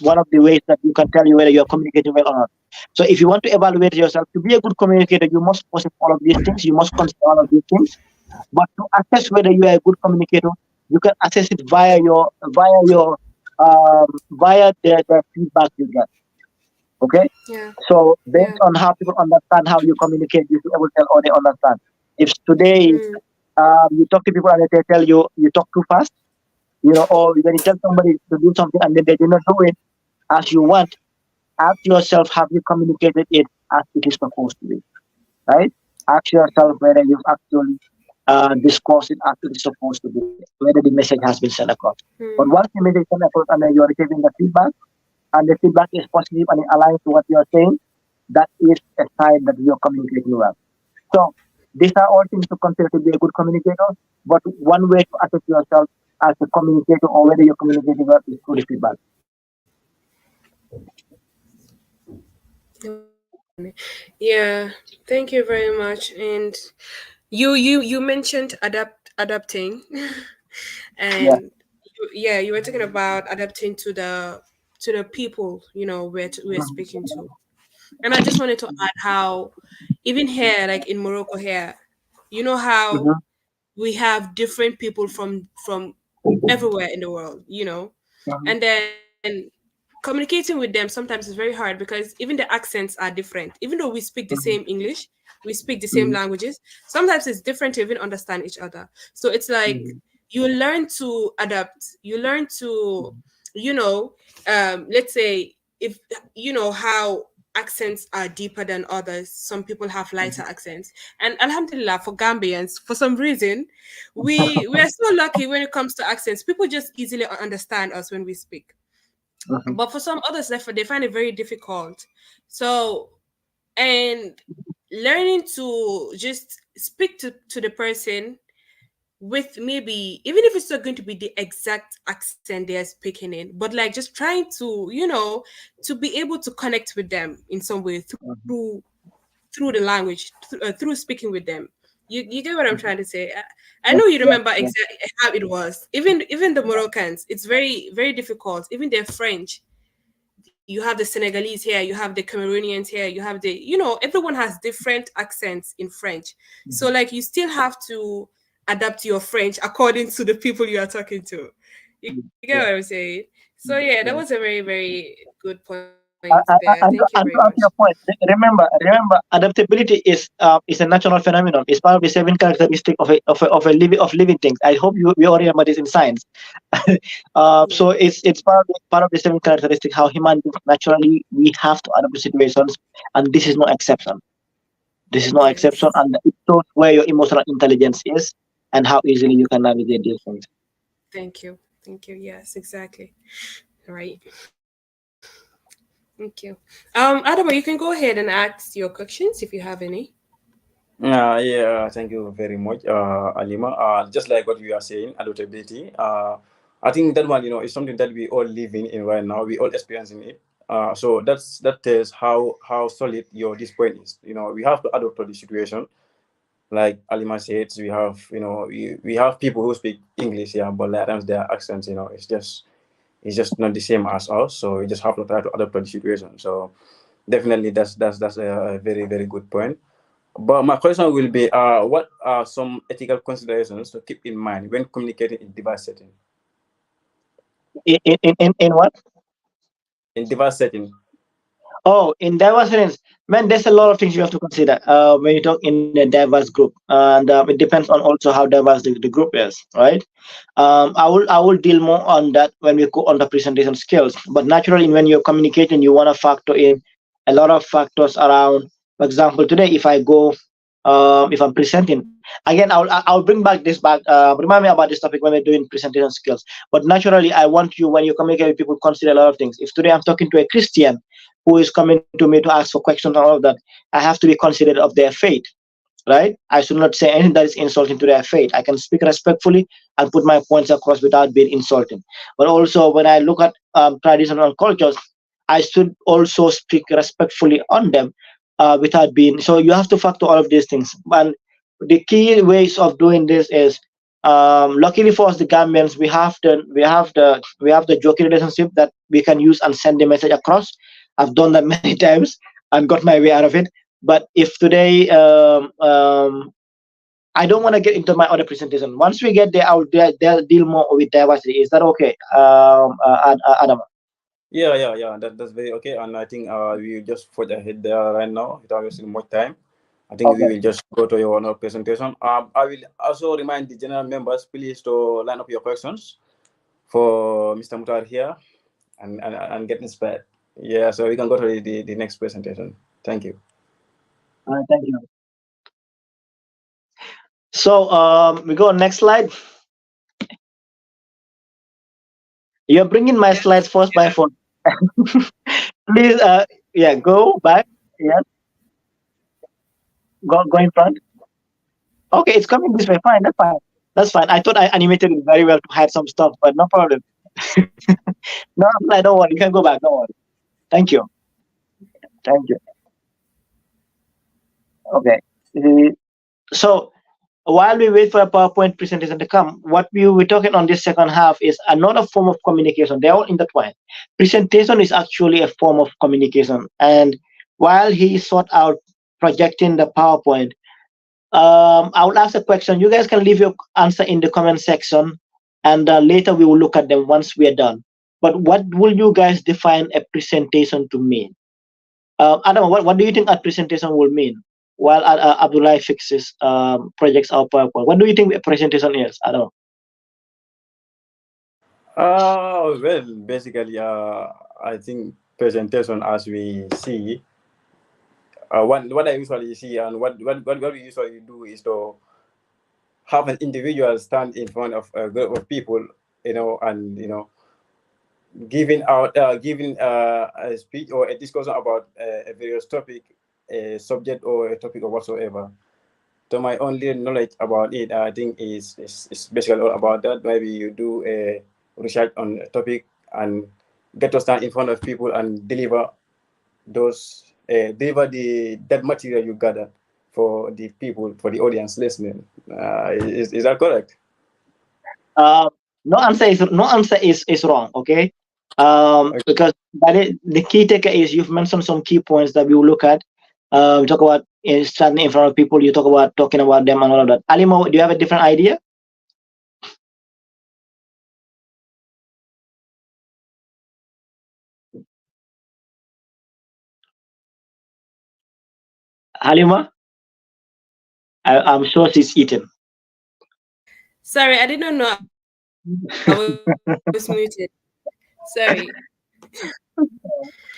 one of the ways that you can tell you whether you're communicating well or not. So if you want to evaluate yourself to be a good communicator, you must possess all of these things. You must consider all of these things. But to assess whether you are a good communicator, you can assess it via the feedback you get. Okay, Yeah. so based Yeah. on how people understand how you communicate, you should be able to tell or they understand. If today Mm. you talk to people and they tell you talk too fast, Or when you tell somebody to do something and then they do not do it as you want, ask yourself, have you communicated it as it is supposed to be, right? Ask yourself whether you've actually discussed it as it is supposed to be, whether the message has been sent across. But once the message is sent across and then you're receiving the feedback, and the feedback is positive and it aligns to what you're saying, that is a sign that you're communicating well. So these are all things to consider to be a good communicator. But one way to assess yourself as a communicator or whether you're communicating well is through the feedback. Yeah, thank you very much. And you mentioned adapting, Yeah. and yeah, you were talking about adapting to the people we're speaking to. And I just wanted to add how even here, like in Morocco here, you know how Mm-hmm. we have different people from everywhere in the world, Mm-hmm. and then communicating with them sometimes is very hard because even the accents are different. Even though we speak the same English, we speak the same Mm-hmm. languages, sometimes it's different to even understand each other. So it's like Mm-hmm. you learn to adapt, you learn to, you know let's say, if how accents are deeper than others. Some people have lighter accents, and alhamdulillah, for Gambians, for some reason, we're so lucky when it comes to accents. People just easily understand us when we speak, Mm-hmm. but for some others, they find it very difficult. So, and learning to just speak to the person with, maybe even if it's not going to be the exact accent they're speaking in, but like just trying to, to be able to connect with them in some way through the language, through speaking with them. You get what I'm trying to say? I Yes, know you yes, remember yes. exactly how it was. Even the Moroccans, it's very very difficult. Even their French, you have the Senegalese here, you have the Cameroonians here, you have everyone has different accents in French. So like you still have to adapt your French according to the people you are talking to. You get what I'm Yes, saying? So yeah, that was a yes. very, very good point there. Thank you very And much. to answer your point, remember, adaptability is a natural phenomenon. It's part of the seven characteristic of living things. I hope we all remember this in science. Yeah, So it's part of the seven characteristic how human beings naturally we have to adapt to situations, and this is no exception. This is no exception, yes. and it shows where your emotional intelligence is and how easily you can navigate these things. Thank you. Thank you. Yes, exactly. Right. Thank you. Adama, you can go ahead and ask your questions if you have any. Yeah, thank you very much, Alima. Just like what you are saying, adaptability. I think that one, is something that we all living in right now. We all experiencing it. So that tells how solid your this point is. We have to adapt to the situation. Like Alima said, we have, we have people who speak English, yeah, but like times their accents, it's just not the same as us. So we just have to try to adapt to the situation. So definitely, that's a very very good point. But my question will be, what are some ethical considerations to keep in mind when communicating in device setting? In what? In device setting. Oh, in diverse settings, man, there's a lot of things you have to consider when you talk in a diverse group, and it depends on also how diverse the group is, right? I will deal more on that when we go on the presentation skills. But naturally, when you're communicating, you want to factor in a lot of factors around. For example, today, if I'm presenting again, I'll bring back this back. Remind me about this topic when we're doing presentation skills. But naturally, I want you when you communicate with people consider a lot of things. If today I'm talking to a Christian who is coming to me to ask for questions and all of that, I have to be considerate of their faith, right? I should not say anything that is insulting to their faith. I can speak respectfully and put my points across without being insulting. But also, when I look at traditional cultures, I should also speak respectfully on them without being. So you have to factor all of these things. And the key ways of doing this is, luckily for us, the Gambians, we have the joking relationship that we can use and send the message across. I've done that many times and got my way out of it. But if today I don't want to get into my other presentation. Once we get there, they'll deal more with diversity. Is that okay, Adam? Yeah. That's very okay. And I think we just forge ahead there right now without wasting much time. I think we Okay. will just go to your another presentation. I will also remind the general members, please, to line up your questions. for Mr. Mutar here and get inspired. Yeah, so we can go to the next presentation. Thank you. Thank you. So we go next slide. You're bringing my slides first by phone. Please, yeah, go back. Yeah, go in front. Okay, it's coming this way. Fine, that's fine. That's fine. I thought I animated it very well to hide some stuff, but no problem. No, I don't worry. You can go back. Don't worry. Thank you. Thank you. Okay. Uh, So while we wait for a PowerPoint presentation to come, what we were talking on this second half is another form of communication. They're all intertwined. Presentation is actually a form of communication. And while he sought out projecting the PowerPoint, I will ask a question. You guys can leave your answer in the comment section, and later we will look at them once we are done. But what will you guys define a presentation to mean? Adam, what do you think a presentation will mean? While Abdullah fixes projects our PowerPoint, what do you think a presentation is? Adam? Well, basically, I think presentation, as we see, what I usually see and what we usually do is to have an individual stand in front of a group of people, and giving a speech or a discussion about a various topic, a subject or a topic or whatsoever. To my only knowledge about it, I think is basically all about that. Maybe you do a research on a topic and get to stand in front of people and deliver that material you gathered for the people, for the audience listening. Is that correct? No answer is wrong. Okay. Because the key taker is you've mentioned some key points that we will look at. Talk about standing in front of people. You talk about talking about them and all of that. Alimo, do you have a different idea? Halima, I'm sure she's eating. Sorry, I didn't know I was muted. Sorry. What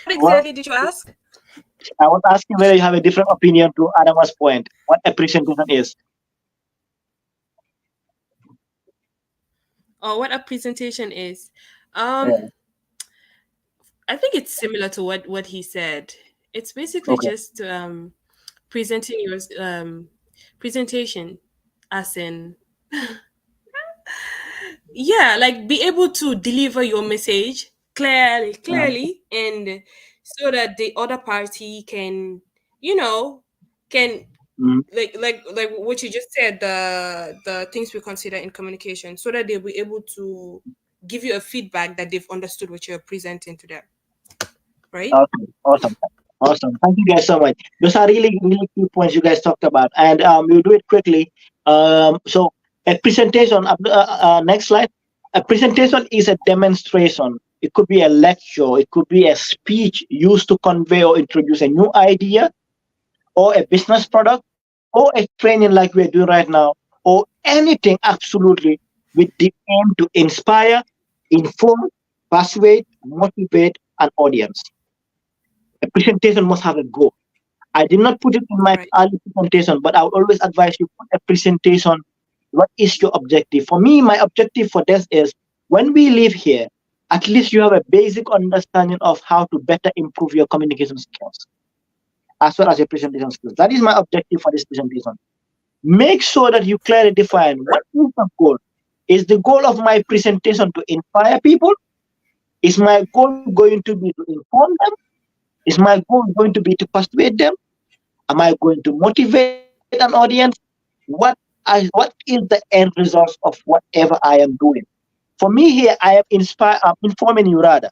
Well, exactly did you ask? I was asking whether you have a different opinion to Adama's point. What a presentation is. Or what a presentation is? Yeah. I think it's similar to what he said. It's basically Okay. just presenting your presentation, as in, yeah, like be able to deliver your message Uh, clearly, and so that the other party can, you know, can, mm, like what you just said, the things we consider in communication, so that they'll be able to give you a feedback that they've understood what you're presenting to them, right? okay. Awesome. Awesome. Thank you guys so much. Those are really, really key points you guys talked about. And we'll do it quickly. So a presentation, next slide. A presentation is a demonstration. It could be a lecture. It could be a speech used to convey or introduce a new idea or a business product or a training like we're doing right now, or anything absolutely with the aim to inspire, inform, persuade, motivate an audience. A presentation must have a goal. I did not put it in my Right. early presentation, but I would always advise you put a presentation. What is your objective? For me, my objective for this is when we leave here, at least you have a basic understanding of how to better improve your communication skills as well as your presentation skills. That is my objective for this presentation. Make sure that you clearly define what is the goal. Is the goal of my presentation to inspire people? Is my goal going to be to inform them? Is my goal going to be to persuade them? Am I going to motivate an audience? What is the end result of whatever I am doing? For me here, I am I'm informing you rather.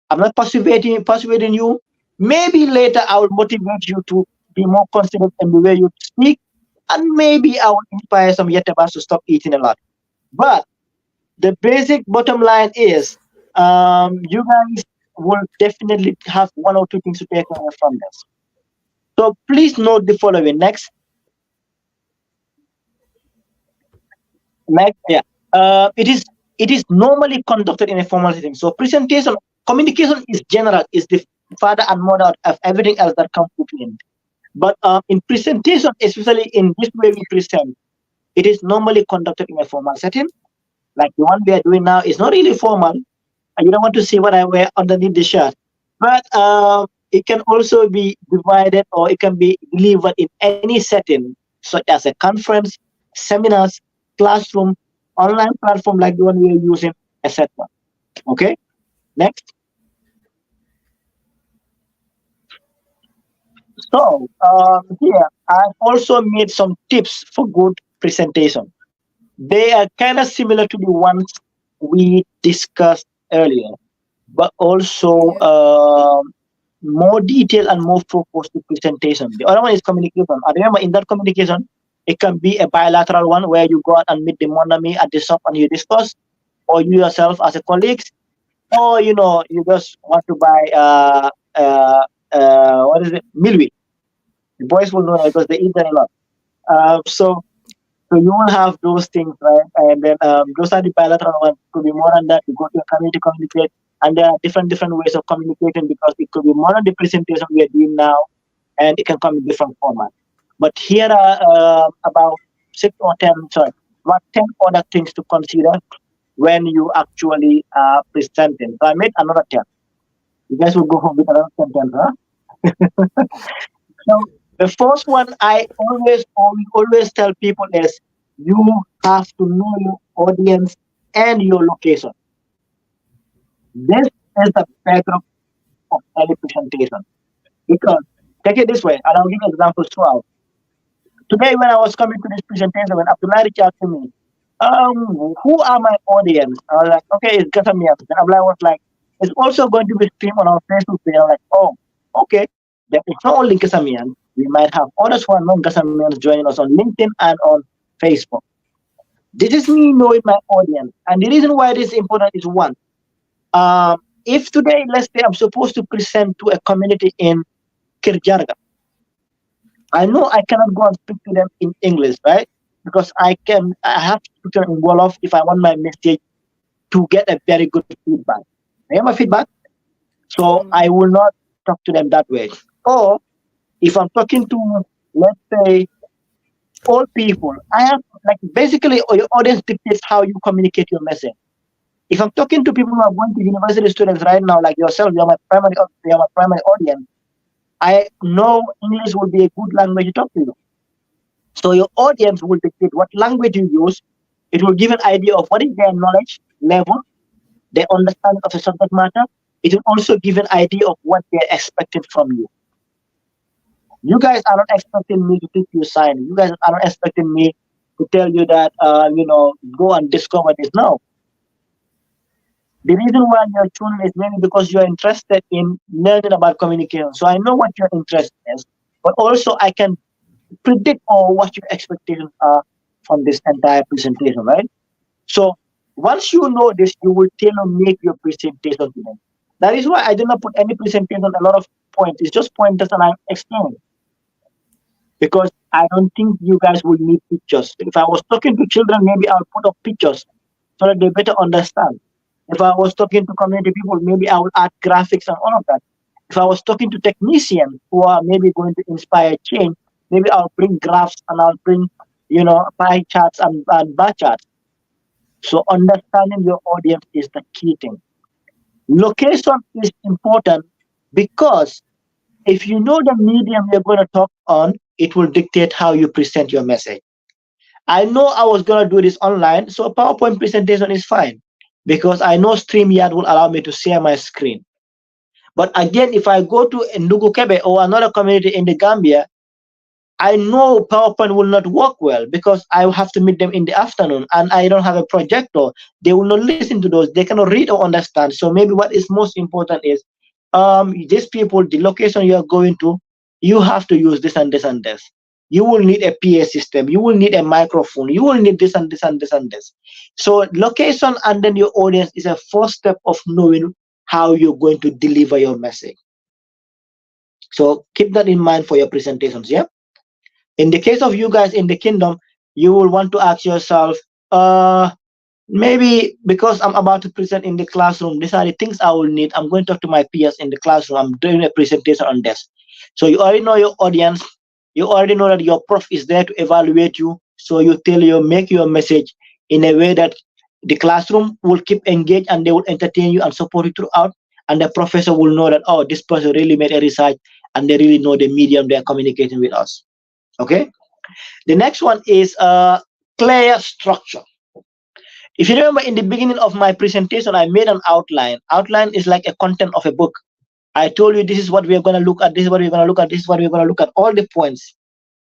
I'm not persuading you. Maybe later I will motivate you to be more confident in the way you speak, and maybe I will inspire some yetabas to stop eating a lot. But the basic bottom line is, you guys will definitely have one or two things to take away from this. So please note the following. Next, yeah. It is it is normally conducted in a formal setting. So presentation, communication is general, is the father and mother of everything else that comes within. But in presentation, especially in this way we present, it is normally conducted in a formal setting. Like the one we are doing now is not really formal. And you don't want to see what I wear underneath the shirt. But it can also be divided, or it can be delivered in any setting, such as a conference, seminars, classroom, online platform like the one we are using, etc. Okay, next. So here I've also made some tips for good presentation. They are kind of similar to the ones we discussed earlier, but also Yeah. more detailed and more focused to presentation. The other one is communication. I remember in that communication, it can be a bilateral one where you go out and meet the monami at the shop and you discuss, or you yourself as a colleague, or you just want to buy what is it, milwi. The boys will know that because they eat that a lot. So you will have those things, right? And then those are the bilateral ones. Could be more than that. You go to a community communicate, and there are different ways of communicating, because it could be more than the presentation we are doing now, and it can come in different formats. But here are about six or ten, sorry, about 10 other things to consider when you actually are presenting. So I made another 10. You guys will go home with another 10, huh? So the first one I always tell people is, you have to know your audience and your location. This is the bedrock of any presentation. Because take it this way, and I'll give examples throughout. Today, when I was coming to this presentation, when Abdullah reached out to me, who are my audience? I was like, okay, it's Gasamians. Then Abdullah was like, it's also going to be streamed on our Facebook page. I'm like, oh, okay. Then it's not only Gasamians. We might have others who are non Gasamians joining us on LinkedIn and on Facebook. This is me knowing my audience. And the reason why this is important is one, if today, let's say I'm supposed to present to a community in Kirjarga, I know I cannot go and speak to them in English, right? Because I have to speak to them in Wolof if I want my message to get a very good feedback. Remember feedback? So I Mm. will not talk to them that way. Or if I'm talking to, let's say, all people, I have, like, basically your audience dictates how you communicate your message. If I'm talking to people who are going to university students right now, like yourself, you're my primary audience. I know English will be a good language to talk to you. So your audience will dictate what language you use. It will give an idea of what is their knowledge level, their understanding of the subject matter. It will also give an idea of what they're expecting from you. You guys are not expecting me to teach you science. You guys are not expecting me to tell you that, go and discover this. No. The reason why you're tuning is maybe because you're interested in learning about communication. So I know what your interest is, but also I can predict or what your expectations are from this entire presentation, right? So once you know this, you will tailor make your presentation to them. That is why I did not put any presentation a lot of points. It's just pointers that I'm explaining, because I don't think you guys will need pictures. If I was talking to children, maybe I'll put up pictures so that they better understand. If I was talking to community people, maybe I will add graphics and all of that. If I was talking to technicians who are maybe going to inspire change, maybe I'll bring graphs and I'll bring, pie charts and bar charts. So understanding your audience is the key thing. Location is important, because if you know the medium you're going to talk on, it will dictate how you present your message. I know I was going to do this online, so a PowerPoint presentation is fine, because I know StreamYard will allow me to share my screen. But again, if I go to Ndugu Kebe or another community in the Gambia, I know PowerPoint will not work well, because I will have to meet them in the afternoon and I don't have a projector. They will not listen to those. They cannot read or understand. So maybe what is most important is, these people, the location you are going to, you have to use this and this and this. You will need a PA system. You will need a microphone. You will need this and this and this and this. So location and then your audience is a first step of knowing how you're going to deliver your message. So keep that in mind for your presentations. Yeah. In the case of you guys in the kingdom, you will want to ask yourself, Maybe because I'm about to present in the classroom, these are the things I will need. I'm going to talk to my peers in the classroom. I'm doing a presentation on this. So you already know your audience. You already know that your prof is there to evaluate you. So you tell you, make your message in a way that the classroom will keep engaged and they will entertain you and support you throughout. And the professor will know that, oh, this person really made a research and they really know the medium they're communicating with us. Okay. The next one is clear structure. If you remember in the beginning of my presentation, I made an outline. Outline is like a content of a book. I told you this is what we are going to look at, this is what we're going to look at, this is what we're going to look at, all the points.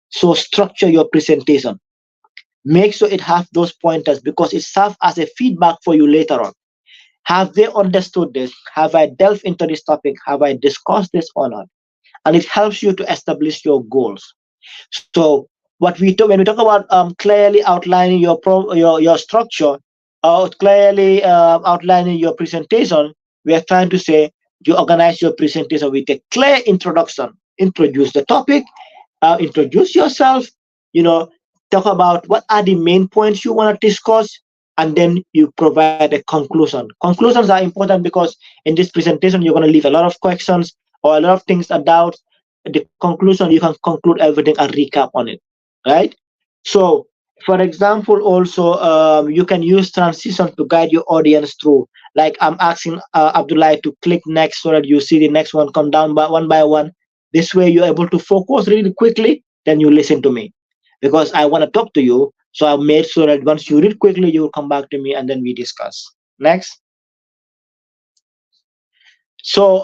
So structure your presentation. Make sure it has those pointers because it serves as a feedback for you later on. Have they understood this? Have I delved into this topic? Have I discussed this or not? And it helps you to establish your goals. So what we talk when we talk about clearly outlining your structure, or clearly outlining your presentation, we are trying to say you organize your presentation with a clear introduction. Introduce the topic, introduce yourself. You know, talk about what are the main points you want to discuss, and then you provide a conclusion. Conclusions are important because in this presentation you're going to leave a lot of questions or a lot of things are doubts. The conclusion, you can conclude everything and recap on it, right? So for example, also you can use transition to guide your audience through, like I'm asking Abdullah to click next so that you see the next one come down by one. This way you're able to focus really quickly, then you listen to me because I want to talk to you. So I made sure that once you read quickly you will come back to me and then we discuss. Next. So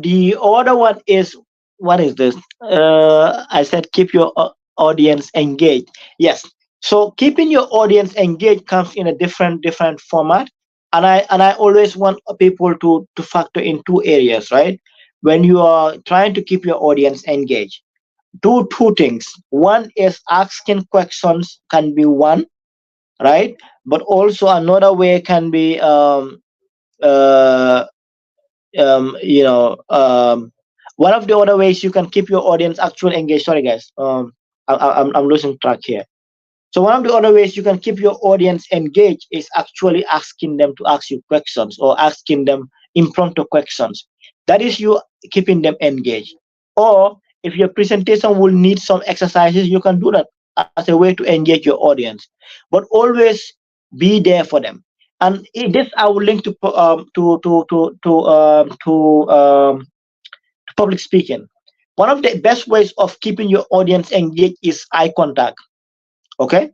the other one is, what is this? I said keep your audience engaged. Yes. So keeping your audience engaged comes in a different format, and I always want people to factor in two areas, right? When you are trying to keep your audience engaged, do two things. One is asking questions can be one, right? But also another way can be uh, you know, one of the other ways you can keep your audience actually engaged. Sorry, guys. I'm losing track here. So one of the other ways you can keep your audience engaged is actually asking them to ask you questions or asking them impromptu questions. That is you keeping them engaged. Or if your presentation will need some exercises, you can do that as a way to engage your audience. But always be there for them. And this I will link to public speaking. One of the best ways of keeping your audience engaged is eye contact. Okay,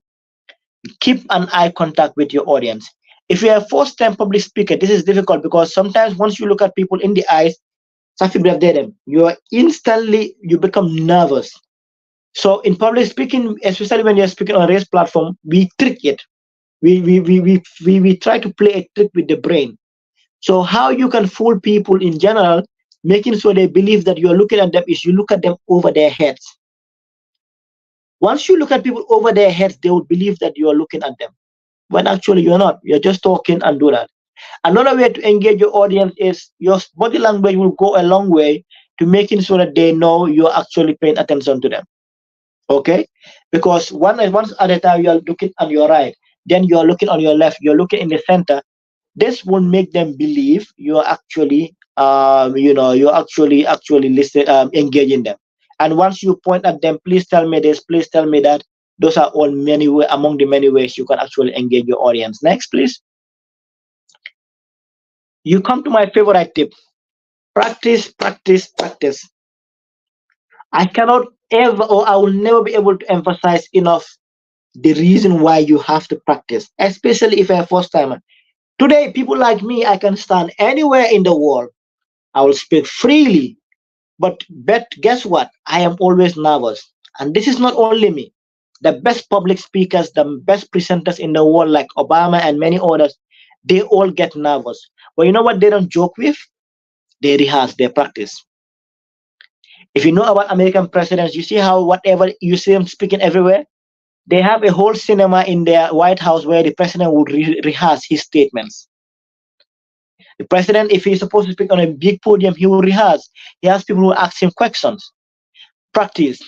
keep an eye contact with your audience. If you're a first-time public speaker, this is difficult because sometimes once you look at people in the eyes, you become nervous. So in public speaking, especially when you're speaking on a race platform, we trick it. We try to play a trick with the brain. So how you can fool people in general, making sure they believe that you're looking at them, is you look at them over their heads. Once you look at people over their heads, they will believe that you are looking at them. When actually you're not. You're just talking and do that. Another way to engage your audience is your body language will go a long way to making sure that they know you're actually paying attention to them. Okay? Because once at a time you're looking on your right, then you're looking on your left, you're looking in the center. This will make them believe you're actually you're actually listen engaging them. And once you point at them, please tell me this, please tell me that, those are all among the many ways you can actually engage your audience. Next, please. You come to my favorite tip. Practice, practice, practice. I cannot ever, or I will never be able to emphasize enough the reason why you have to practice, especially if you're a first timer. Today, people like me, I can stand anywhere in the world. I will speak freely. But guess what? I am always nervous. And this is not only me. The best public speakers, the best presenters in the world, like Obama and many others, they all get nervous. But you know what they don't joke with? They rehearse, they practice. If you know about American presidents, you see how whatever you see them speaking everywhere, they have a whole cinema in their White House where the president would rehearse his statements. The president, if he's supposed to speak on a big podium, he will rehearse. He has people who ask him questions. Practice.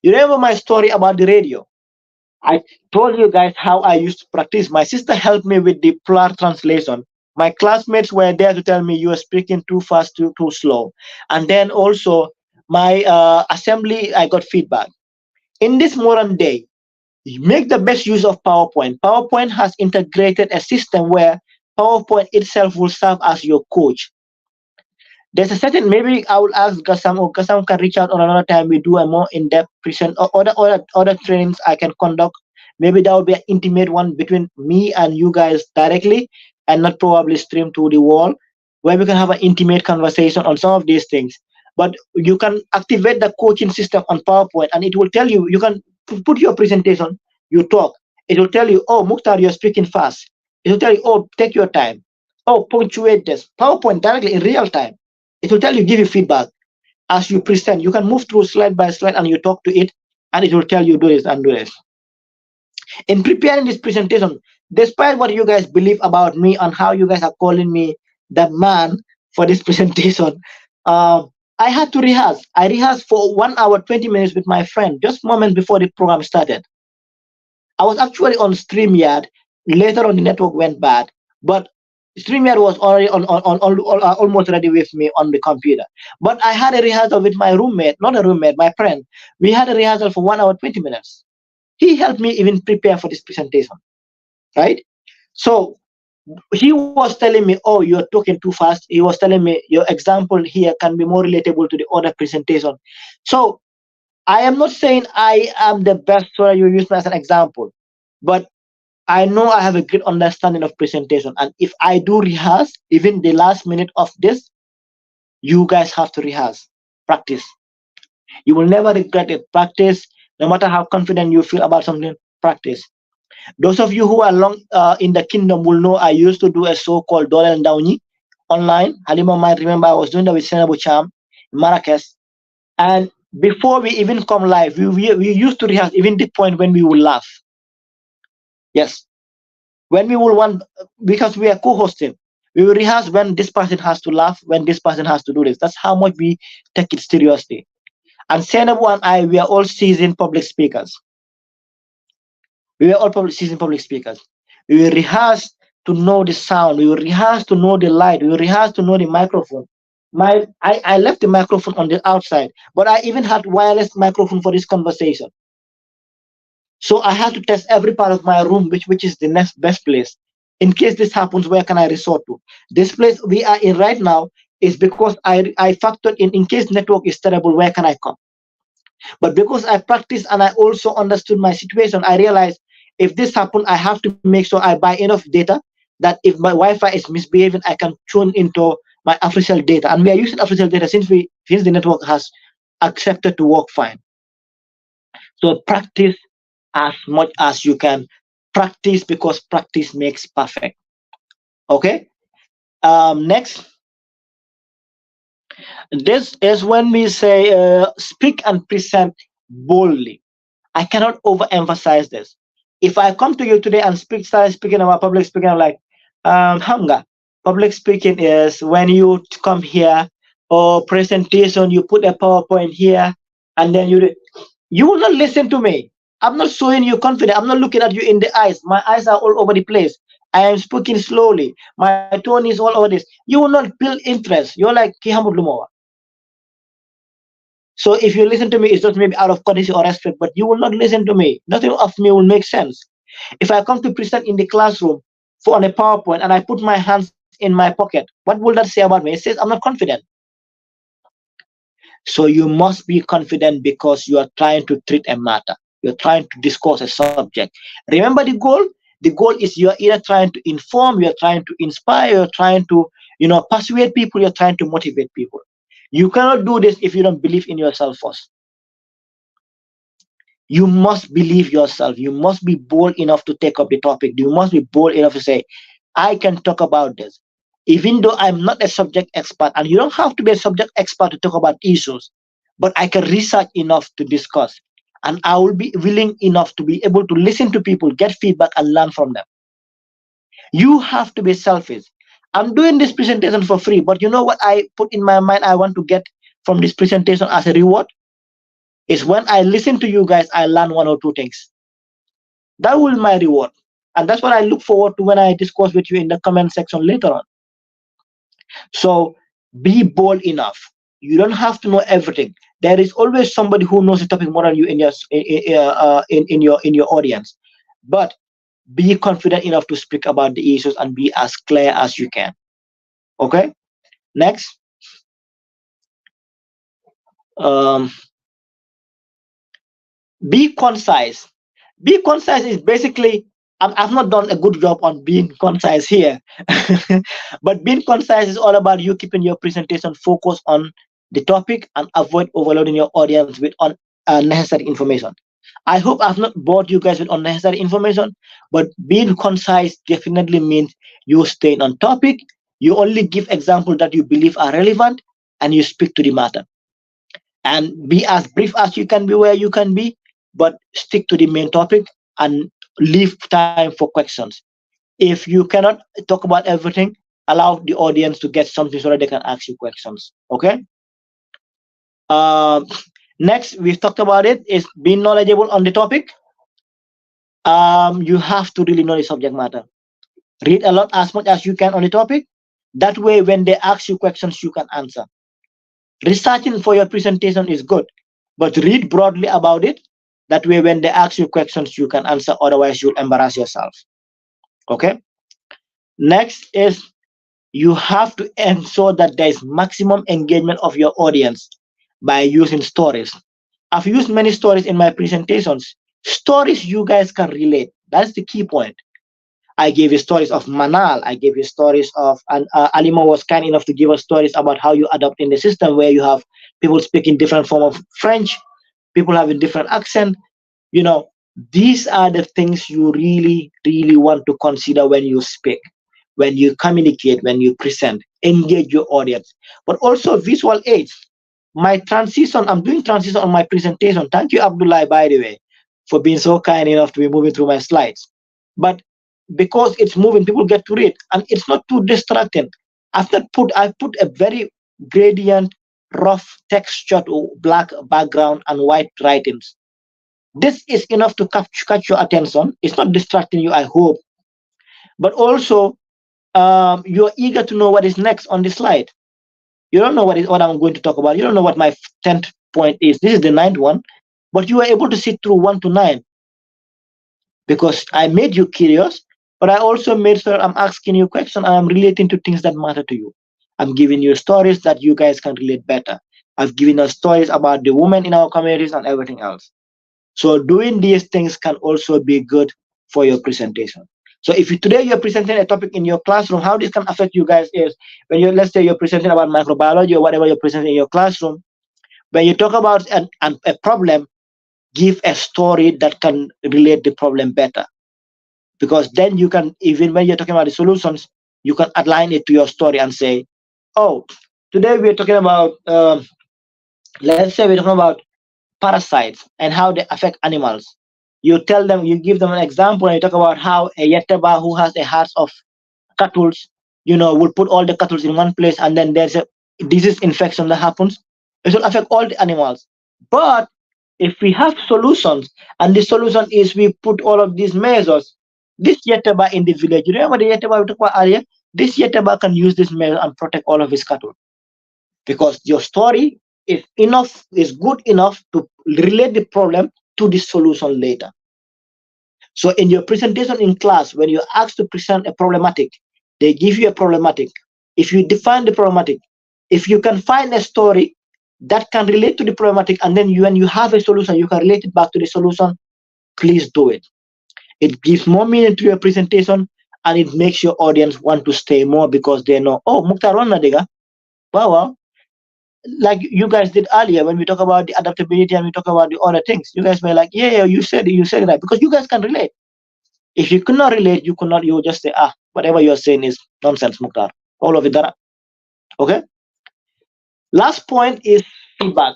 You remember my story about the radio? I told you guys how I used to practice. My sister helped me with the plural translation. My classmates were there to tell me you are speaking too fast, too slow. And then also my assembly, I got feedback. In this modern day, make the best use of PowerPoint. PowerPoint has integrated a system where PowerPoint itself will serve as your coach. There's a certain, maybe I will ask Gassam, or Gassam can reach out on another time. We do a more in-depth present or other trainings I can conduct. Maybe that will be an intimate one between me and you guys directly, and not probably stream to the wall, where we can have an intimate conversation on some of these things. But you can activate the coaching system on PowerPoint, and it will tell you. You can put your presentation, you talk. It will tell you, oh, Mukhtar, you're speaking fast. It will tell you, oh, take your time. Oh, punctuate this. PowerPoint directly in real time. It will tell you, give you feedback as you present. You can move through slide by slide and you talk to it, and it will tell you do this and do this. In preparing this presentation, despite what you guys believe about me and how you guys are calling me the man for this presentation, I had to rehearse. I rehearsed for 1 hour, 20 minutes with my friend just moments before the program started. I was actually on StreamYard. Later on, the network went bad, but StreamYard was already almost ready with me on the computer. But I had a rehearsal with my roommate, not a roommate, my friend. We had a rehearsal for 1 hour, 20 minutes. He helped me even prepare for this presentation, right? So he was telling me, oh, you're talking too fast. He was telling me your example here can be more relatable to the other presentation. So I am not saying I am the best, so you use me as an example, but I know I have a good understanding of presentation. And if I do rehearse, even the last minute of this, you guys have to rehearse, practice. You will never regret it. Practice, no matter how confident you feel about something, practice. Those of you who are long in the kingdom will know I used to do a show called Dolel Downey online. Halima might remember I was doing that with Senabu Cham in Marrakesh. And before we even come live, we used to rehearse even the point when we will laugh. Yes. When we will want, because we are co-hosting, we will rehearse when this person has to laugh, when this person has to do this. That's how much we take it seriously. And Senabu and I, we are all seasoned public speakers. We were all seasoned public speakers. We will rehearse to know the sound. We will rehearse to know the light. We will rehearse to know the microphone. I left the microphone on the outside, but I even had wireless microphone for this conversation. So I had to test every part of my room, which is the next best place. In case this happens, where can I resort to? This place we are in right now is because I factored in case network is terrible, where can I come? But because I practiced and I also understood my situation, I realized if this happens, I have to make sure I buy enough data that if my Wi-Fi is misbehaving, I can tune into my official data. And we are using official data since the network has accepted to work fine. So practice as much as you can. Practice, because practice makes perfect. Okay. Next, this is when we say speak and present boldly. I cannot overemphasize this. If I come to you today and start speaking about public speaking, I'm like, Hanga, public speaking is when you come here or presentation, you put a PowerPoint here, and then you will not listen to me. I'm not showing you confidence. I'm not looking at you in the eyes. My eyes are all over the place. I am speaking slowly. My tone is all over this. You will not build interest. You're like Kihamud Lumowa. So if you listen to me, it's just maybe out of courtesy or respect, but you will not listen to me. Nothing of me will make sense. If I come to present in the classroom on a PowerPoint and I put my hands in my pocket, what will that say about me? It says I'm not confident. So you must be confident because you are trying to treat a matter. You're trying to discuss a subject. Remember the goal? The goal is you're either trying to inform, you're trying to inspire, you're trying to, persuade people, you're trying to motivate people. You cannot do this if you don't believe in yourself first. You must believe yourself. You must be bold enough to take up the topic. You must be bold enough to say, I can talk about this. Even though I'm not a subject expert, and you don't have to be a subject expert to talk about issues, but I can research enough to discuss. And I will be willing enough to be able to listen to people, get feedback, and learn from them. You have to be selfish. I'm doing this presentation for free, but you know what I put in my mind I want to get from this presentation as a reward? Is when I listen to you guys, I learn one or two things. That will be my reward. And that's what I look forward to when I discuss with you in the comment section later on. So be bold enough. You don't have to know everything. There is always somebody who knows the topic more than you in your in your audience. But be confident enough to speak about the issues and be as clear as you can. Okay. Next. Um, be concise. Be concise is basically, I've not done a good job on being concise here. But being concise is all about you keeping your presentation focused on the topic and avoid overloading your audience with unnecessary information. I hope I've not bored you guys with unnecessary information, but being concise definitely means you staying on topic, you only give examples that you believe are relevant, and you speak to the matter. And be as brief as you can be where you can be, but stick to the main topic and leave time for questions. If you cannot talk about everything, allow the audience to get something so that they can ask you questions. Okay. um Next, we've talked about it, is being knowledgeable on the topic. You have to really know the subject matter. Read a lot as much as you can on the topic. That way when they ask you questions you can answer. Researching for your presentation is good, but read broadly about it. That way, when they ask you questions, you can answer. Otherwise, you'll embarrass yourself. Okay. Next is you have to ensure that there is maximum engagement of your audience by using stories. I've used many stories in my presentations. Stories you guys can relate. That's the key point. I gave you stories of Manal. I gave you stories of, and Alima was kind enough to give us stories about how you adapt in the system where you have people speaking different form of French, people having different accent. You know, these are the things you really, really want to consider when you speak, when you communicate, when you present, engage your audience. But also visual aids. My transition, I'm doing transition on my presentation. Thank you, Abdullah, by the way, for being so kind enough to be moving through my slides. But because it's moving, people get to read, and it's not too distracting. I put a very gradient, rough textured black background and white writings. This is enough to catch your attention. It's not distracting you, I hope. But also, you're eager to know what is next on the slide. You don't know what I'm going to talk about. You don't know what my 10th point is. This is the ninth one, but you are able to sit through 1 to 9 because I made you curious, but I also made sure I'm asking you questions and I'm relating to things that matter to you. I'm giving you stories that you guys can relate better. I've given us stories about the women in our communities and everything else. So doing these things can also be good for your presentation. So if today you're presenting a topic in your classroom, how this can affect you guys is when let's say you're presenting about microbiology or whatever you're presenting in your classroom, when you talk about a problem, give a story that can relate the problem better. Because then you can, even when you're talking about the solutions, you can align it to your story and say, oh, today we're talking about, let's say we're talking about parasites and how they affect animals. You tell them, you give them an example, and you talk about how a yeteba who has a heart of cattle, will put all the cattle in one place, and then there's a disease infection that happens. It will affect all the animals. But if we have solutions, and the solution is we put all of these measures, this yeteba in the village, you remember the yeteba we talked about earlier? This yeteba can use this measure and protect all of his cattle because your story is good enough to relate the problem to the solution later. So in your presentation in class, when you're asked to present a problematic, they give you a problematic. If you define the problematic, if you can find a story that can relate to the problematic, and then when you have a solution, you can relate it back to the solution, please do it. It gives more meaning to your presentation, and it makes your audience want to stay more because they know, oh, Mukhtar Nadiga, wow, like you guys did earlier when we talk about the adaptability and we talk about the other things. You guys were like, yeah, you said it right, because you guys can relate. If you cannot relate, you will just say, whatever you're saying is nonsense, Mukhtar. All of it, Dara. Okay? Last point is feedback.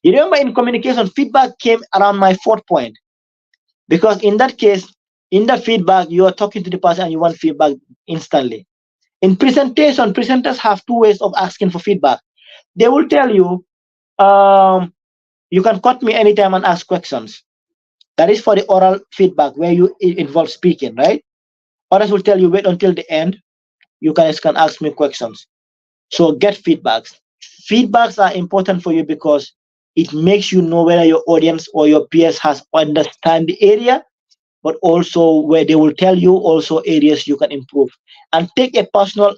You remember in communication, feedback came around my 4th point. Because in that case, in that feedback, you are talking to the person and you want feedback instantly. In presentation, presenters have 2 ways of asking for feedback. They will tell you, you can cut me anytime and ask questions. That is for the oral feedback where you involve speaking, right? Others will tell you wait until the end. You guys can ask me questions. So get feedbacks. Feedbacks are important for you because it makes you know whether your audience or your peers has understand the area, but also where they will tell you also areas you can improve. And take a personal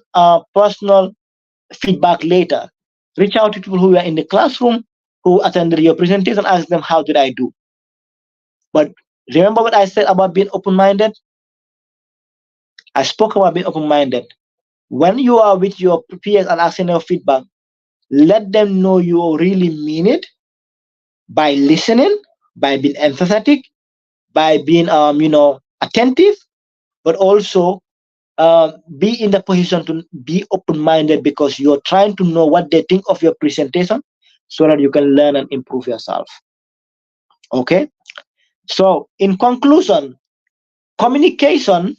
feedback later. Reach out to people who are in the classroom who attended your presentation, ask them how did I do. But remember what I said about being open-minded? I spoke about being open-minded. When you are with your peers and asking their feedback, let them know you really mean it by listening, by being empathetic, by being attentive, but also be in the position to be open-minded because you're trying to know what they think of your presentation so that you can learn and improve yourself. Okay. So in conclusion, communication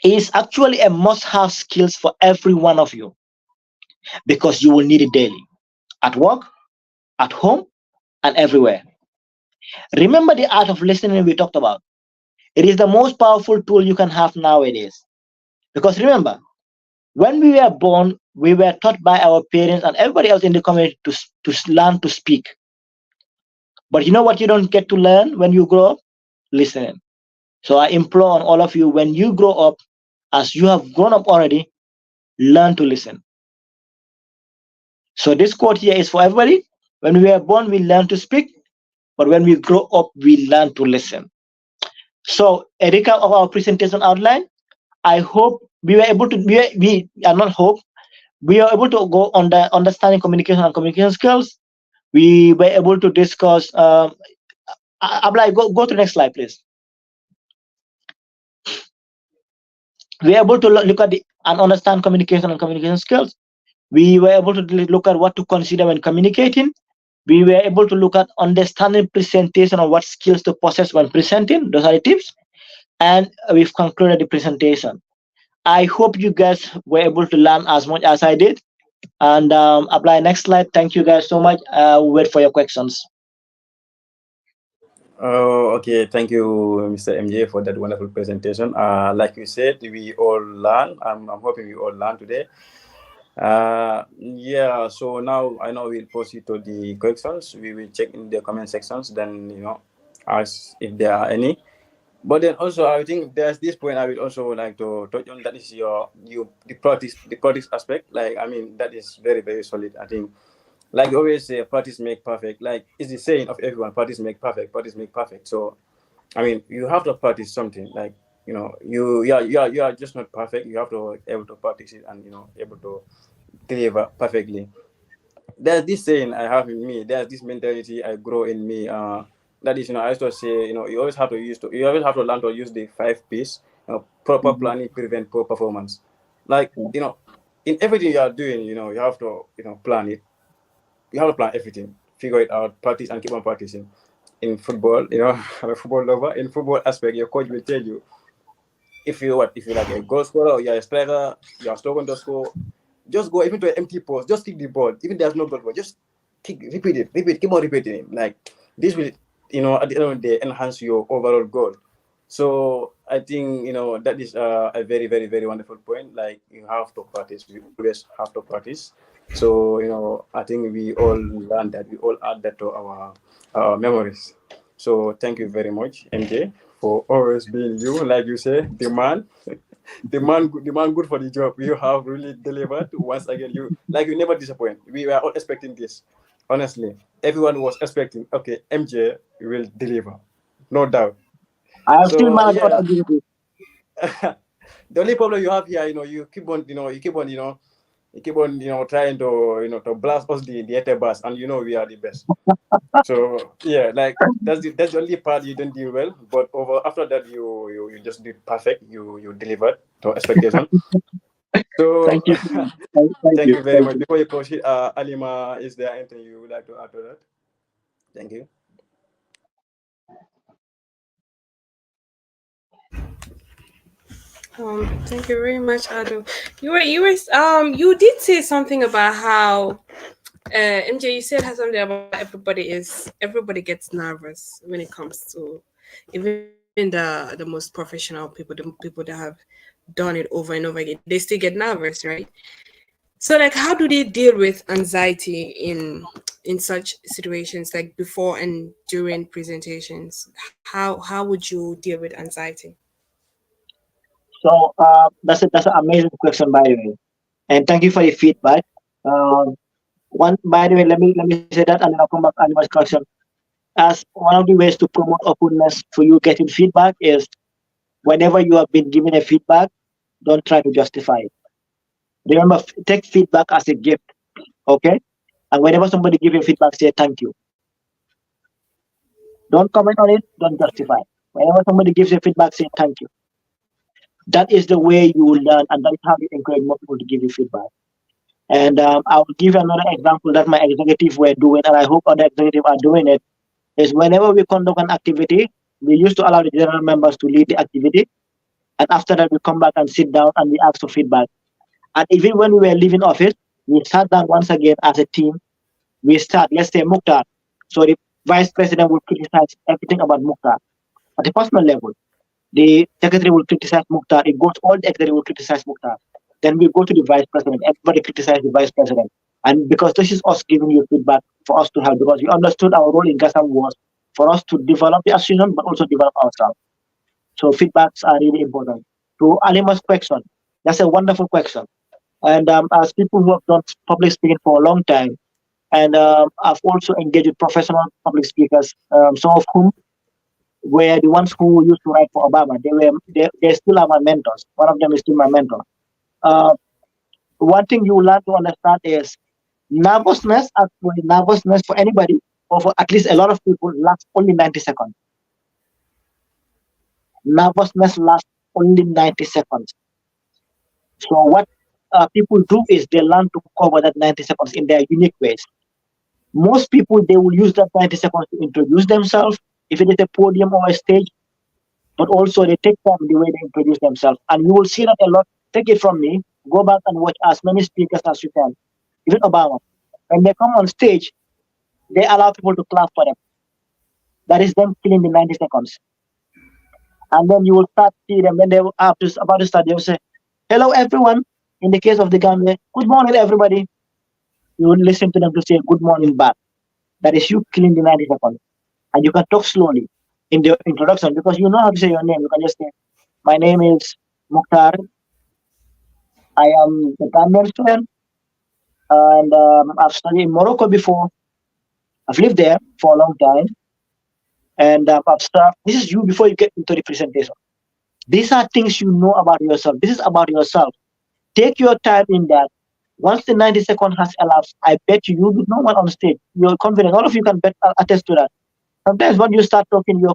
is actually a must-have skills for every one of you because you will need it daily at work, at home, and everywhere. Remember the art of listening we talked about. It is the most powerful tool you can have nowadays. Because remember, when we were born, we were taught by our parents and everybody else in the community to learn to speak. But you know what you don't get to learn when you grow up? Listening. So I implore on all of you, when you grow up, as you have grown up already, learn to listen. So this quote here is for everybody. When we are born, we learn to speak, but when we grow up, we learn to listen. So a recap of our presentation outline. I hope we were able to we are not hope we are able to go on the understanding communication and communication skills. We were able to discuss. Abla, go to the next slide, please. We were able to look at the and understand communication and communication skills. We were able to look at what to consider when communicating. We were able to look at understanding presentation or what skills to possess when presenting. Those are the tips. And we've concluded the presentation. I hope you guys were able to learn as much as I did. And apply next slide. Thank you guys so much. We'll wait for your questions. Oh, okay. Thank you, Mr. MJ, for that wonderful presentation. Like you said, we all learn. I'm hoping we all learn today. Yeah. So now I know we'll proceed to the questions. We will check in the comment sections. Then ask if there are any. But then also, I think there's this point I would also like to touch on. That is the practice aspect. Like, I mean, that is very very solid. I think, like you always say, practice make perfect. Like it's the saying of everyone: practice make perfect. Practice make perfect. So, I mean, you have to practice something. Like you are just not perfect. You have to able to practice it and able to deliver perfectly. There's this saying I have in me. There's this mentality I grow in me. That is, I used to say, you always have to learn to use the 5 P's. Proper Mhm. planning prevent poor performance. Like, in everything you are doing, you have to, plan it. You have to plan everything, figure it out, practice, and keep on practicing. In football, I'm a football lover. In football aspect, your coach will tell you if you like a goal scorer or you're a striker, you are struggling to score, just go even to an empty post, just kick the ball. Even there's no goal, just kick, repeat, keep on repeating it. Like this will, at the end of the day, enhance your overall goal. So I think that is a very very very wonderful point. Like you have to practice. We always have to practice. So I think we all learn that. We all add that to our memories. So thank you very much, MJ, for always being you. Like you say, the man, the man good for the job. You have really delivered once again. You never disappoint. We were all expecting this. Honestly, everyone was expecting. Okay, MJ will deliver, no doubt. I have still So managed other yeah, activities. the only problem you have here, you keep on trying to blast us the ether bus, and we are the best. So yeah, like that's the only part you didn't do well, but over after that you just did perfect. You delivered to expectation. So Thank you. Thank thank you. you very Thank much. you. Before you proceed, Alima, is there anything you would like to add to that? Thank you. Thank you very much, Ado. You did say something about how MJ. You said something about everybody gets nervous when it comes to Even the most professional people, the people that have done it over and over again, they still get nervous, right? So like how do they deal with anxiety in such situations, like before and during presentations? How would you deal with anxiety? So that's an amazing question, by the way, and thank you for your feedback. Um, One, by the way, let me say that, and then I'll come back to animal question. As one of the ways to promote openness for you getting feedback is whenever you have been given a feedback, don't try to justify it. Remember, take feedback as a gift, okay? And whenever somebody gives you feedback, say thank you. Don't comment on it, don't justify. Whenever somebody gives you feedback, say thank you. That is the way you will learn, and that's how you encourage more people to give you feedback. And I will give you another example that my executive were doing, and I hope other executives are doing it. Is whenever we conduct an activity, we used to allow the general members to lead the activity, and after that we come back and sit down and we ask for feedback. And even when we were leaving office, we sat down once again as a team. We start, let's say Mukhtar. So the vice president will criticize everything about Mukhtar at the personal level. The secretary will criticize Mukhtar. It goes all the executive will criticize Mukhtar. Then we go to the vice president. Everybody criticizes the vice president. And because this is us giving you feedback for us to help, because we understood our role in GASAM was for us to develop the association, but also develop ourselves. So feedbacks are really important. To Alima's question, that's a wonderful question. And as people who have done public speaking for a long time, and I've also engaged with professional public speakers, some of whom were the ones who used to write for Obama. They still are my mentors. One of them is still my mentor. Uh, One thing you learn to understand is nervousness for anybody or for at least a lot of people lasts only 90 seconds. Nervousness lasts only 90 seconds. So what people do is they learn to cover that 90 seconds in their unique ways. Most people, they will use that 90 seconds to introduce themselves, if it is a podium or a stage, but also they take time the way they introduce themselves. And you will see that a lot. Take it from me, go back and watch as many speakers as you can. Even Obama. When they come on stage, they allow people to clap for them. That is them killing the 90 seconds. And then you will start see them when they after about to start, they will say, hello everyone. In the case of the Gambia, good morning everybody. You will listen to them to say good morning back. That is you killing the 90 seconds. And you can talk slowly in the introduction because you know how to say your name. You can just say, my name is Mukhtar. I am the Gambian student, and I've studied in Morocco before. I've lived there for a long time, and I've started. This is you before you get into the presentation. These are things you know about yourself. This is about yourself. Take your time in that. Once the 90 seconds has elapsed, I bet you with no one on stage. You're confident. All of you can bet, attest to that. Sometimes when you start talking, your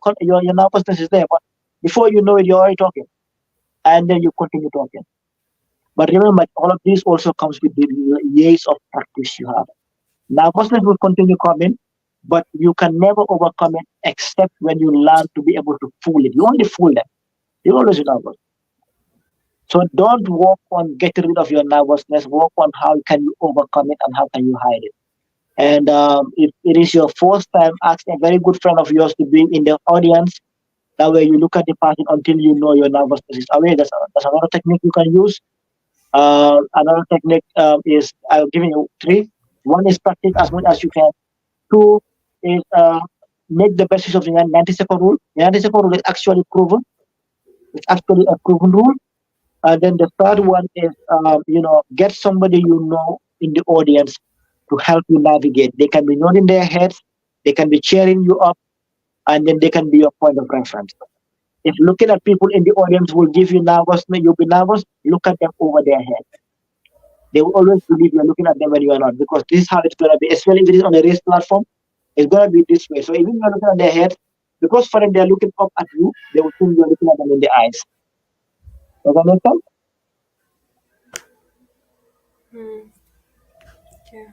nervousness is there, but before you know it, you're already talking, and then you continue talking. But remember, all of this also comes with the years of practice you have. Nervousness will continue coming, but you can never overcome it except when you learn to be able to fool it. You only fool them. You always nervous. So don't work on getting rid of your nervousness. Work on how can you overcome it and how can you hide it. And if it is your first time, ask a very good friend of yours to be in the audience. That way you look at the person until you know your nervousness is away. That's another technique you can use. Another technique is I'll give you three. One is practice as much as you can. Two is make the best use of the 90-second rule. The 90-second rule is actually proven. It's actually a proven rule. And then the third one is, get somebody you know in the audience to help you navigate. They can be nodding their heads, they can be cheering you up, and then they can be your point of reference. If looking at people in the audience will give you nervousness, you'll be nervous, look at them over their head. They will always believe you're looking at them when you are not, because this is how it's going to be, especially if it is on a race platform, it's going to be this way. So even if you're looking at their head, because for them they're looking up at you, they will think you're looking at them in the eyes. Does that make sense? Hmm. Yeah.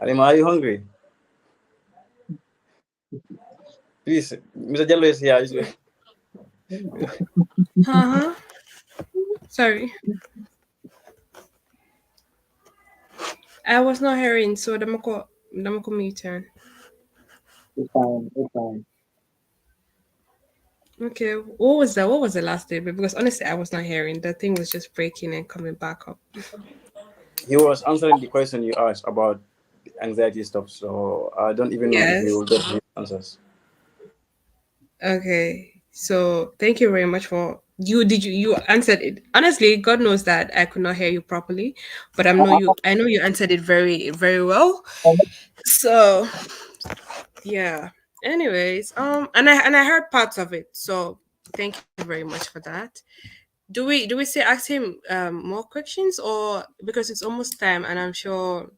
Anima, are you hungry? Please, Mr. Jello is here. Uh-huh. Sorry. I was not hearing, so the me turn. It's fine. It's fine. Okay, what was that? What was the last bit? Because honestly, I was not hearing. The thing was just breaking and coming back up. He was answering the question you asked about anxiety stuff, so I don't even know if you Yes. will get the answers. Okay. So thank you very much for you answered it. Honestly, God knows that I could not hear you properly, but I know you answered it very very well. Um, So yeah. Anyways, and I heard parts of it. So thank you very much for that. Do we say ask him more questions, or because it's almost time and I'm sure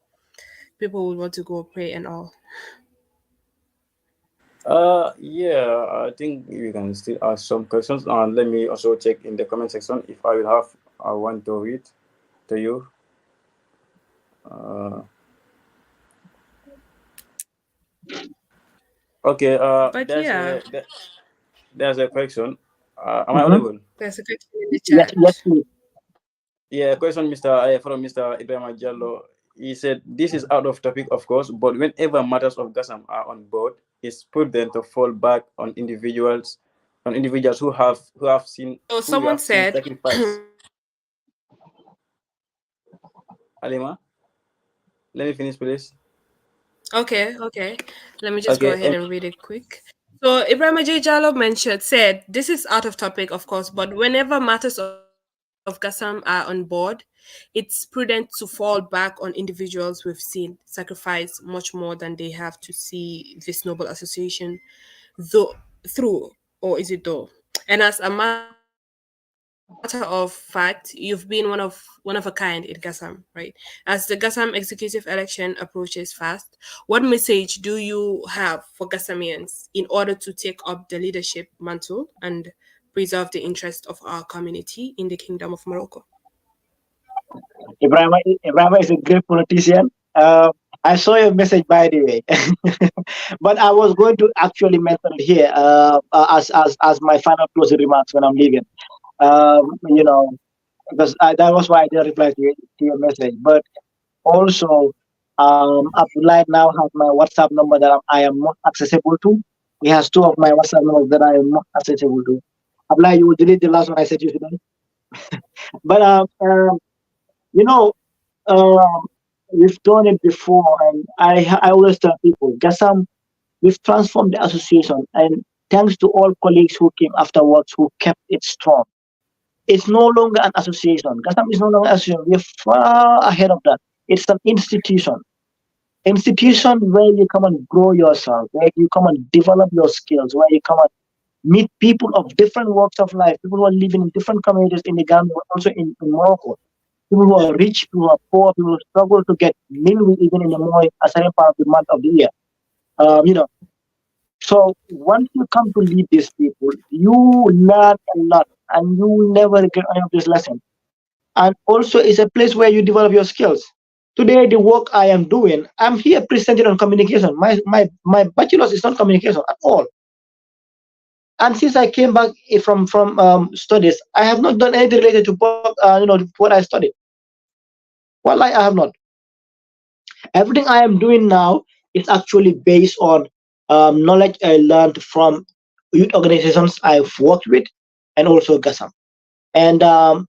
people would want to go pray and all. Yeah, I think you can still ask some questions, and let me also check in the comment section if I will have one to read to you. Uh, okay. But yeah, There's a question. Am I mhm. audible? there's a question in the Yes, chat. yes, please. Yeah, question, from Mr. Ibrahim Jallo. He said, "This is out of topic, of course, but whenever matters of GASAM are on board, it's prudent to fall back on individuals So who you someone have seen said, sacrifice." Alima, let me finish, please. okay. Let me just go Okay. ahead and read it quick. So Ibrahim J. Jallo said, this is out of topic, of course, but whenever matters of Gassam are on board, it's prudent to fall back on individuals we've seen sacrifice much more than they have to see this noble association though through, or is it though? And as a matter of fact, you've been one of a kind in Gassam, right? As the Gassam executive election approaches fast, what message do you have for Gassamians in order to take up the leadership mantle and preserve the interest of our community in the Kingdom of Morocco? Ibrahim, Ibrahim is a great politician. I saw your message, by the way, but I was going to actually mention it here as my final closing remarks when I'm leaving. You know, because that was why I didn't reply to your message. But also, Abdullah now has my WhatsApp number that I am not accessible to. He has two of my WhatsApp numbers that I am not accessible to. Abdullah, you will delete the last one I said to you today. But you know, um, we've done it before, and I always tell people, Gassam, we've transformed the association, and thanks to all colleagues who came afterwards who kept it strong. It's no longer an association. Gassam is no longer an association. We're far ahead of that. It's an institution. Institution where you come and grow yourself, where you come and develop your skills, where you come and meet people of different walks of life, people who are living in different communities in the Gambia, but also in Morocco. People who are rich, people who are poor, people who struggle to get meal even in the morning, a certain part of the month of the year. You know, so once you come to lead these people, you learn a lot and you will never get any of this lesson. And also, it's a place where you develop your skills. Today, the work I am doing, I'm here presenting on communication. My bachelor's is not communication at all. And since I came back from studies, I have not done anything related to what I studied. Well, I have not. Everything I am doing now is actually based on knowledge I learned from youth organizations I've worked with, and also GASAM. And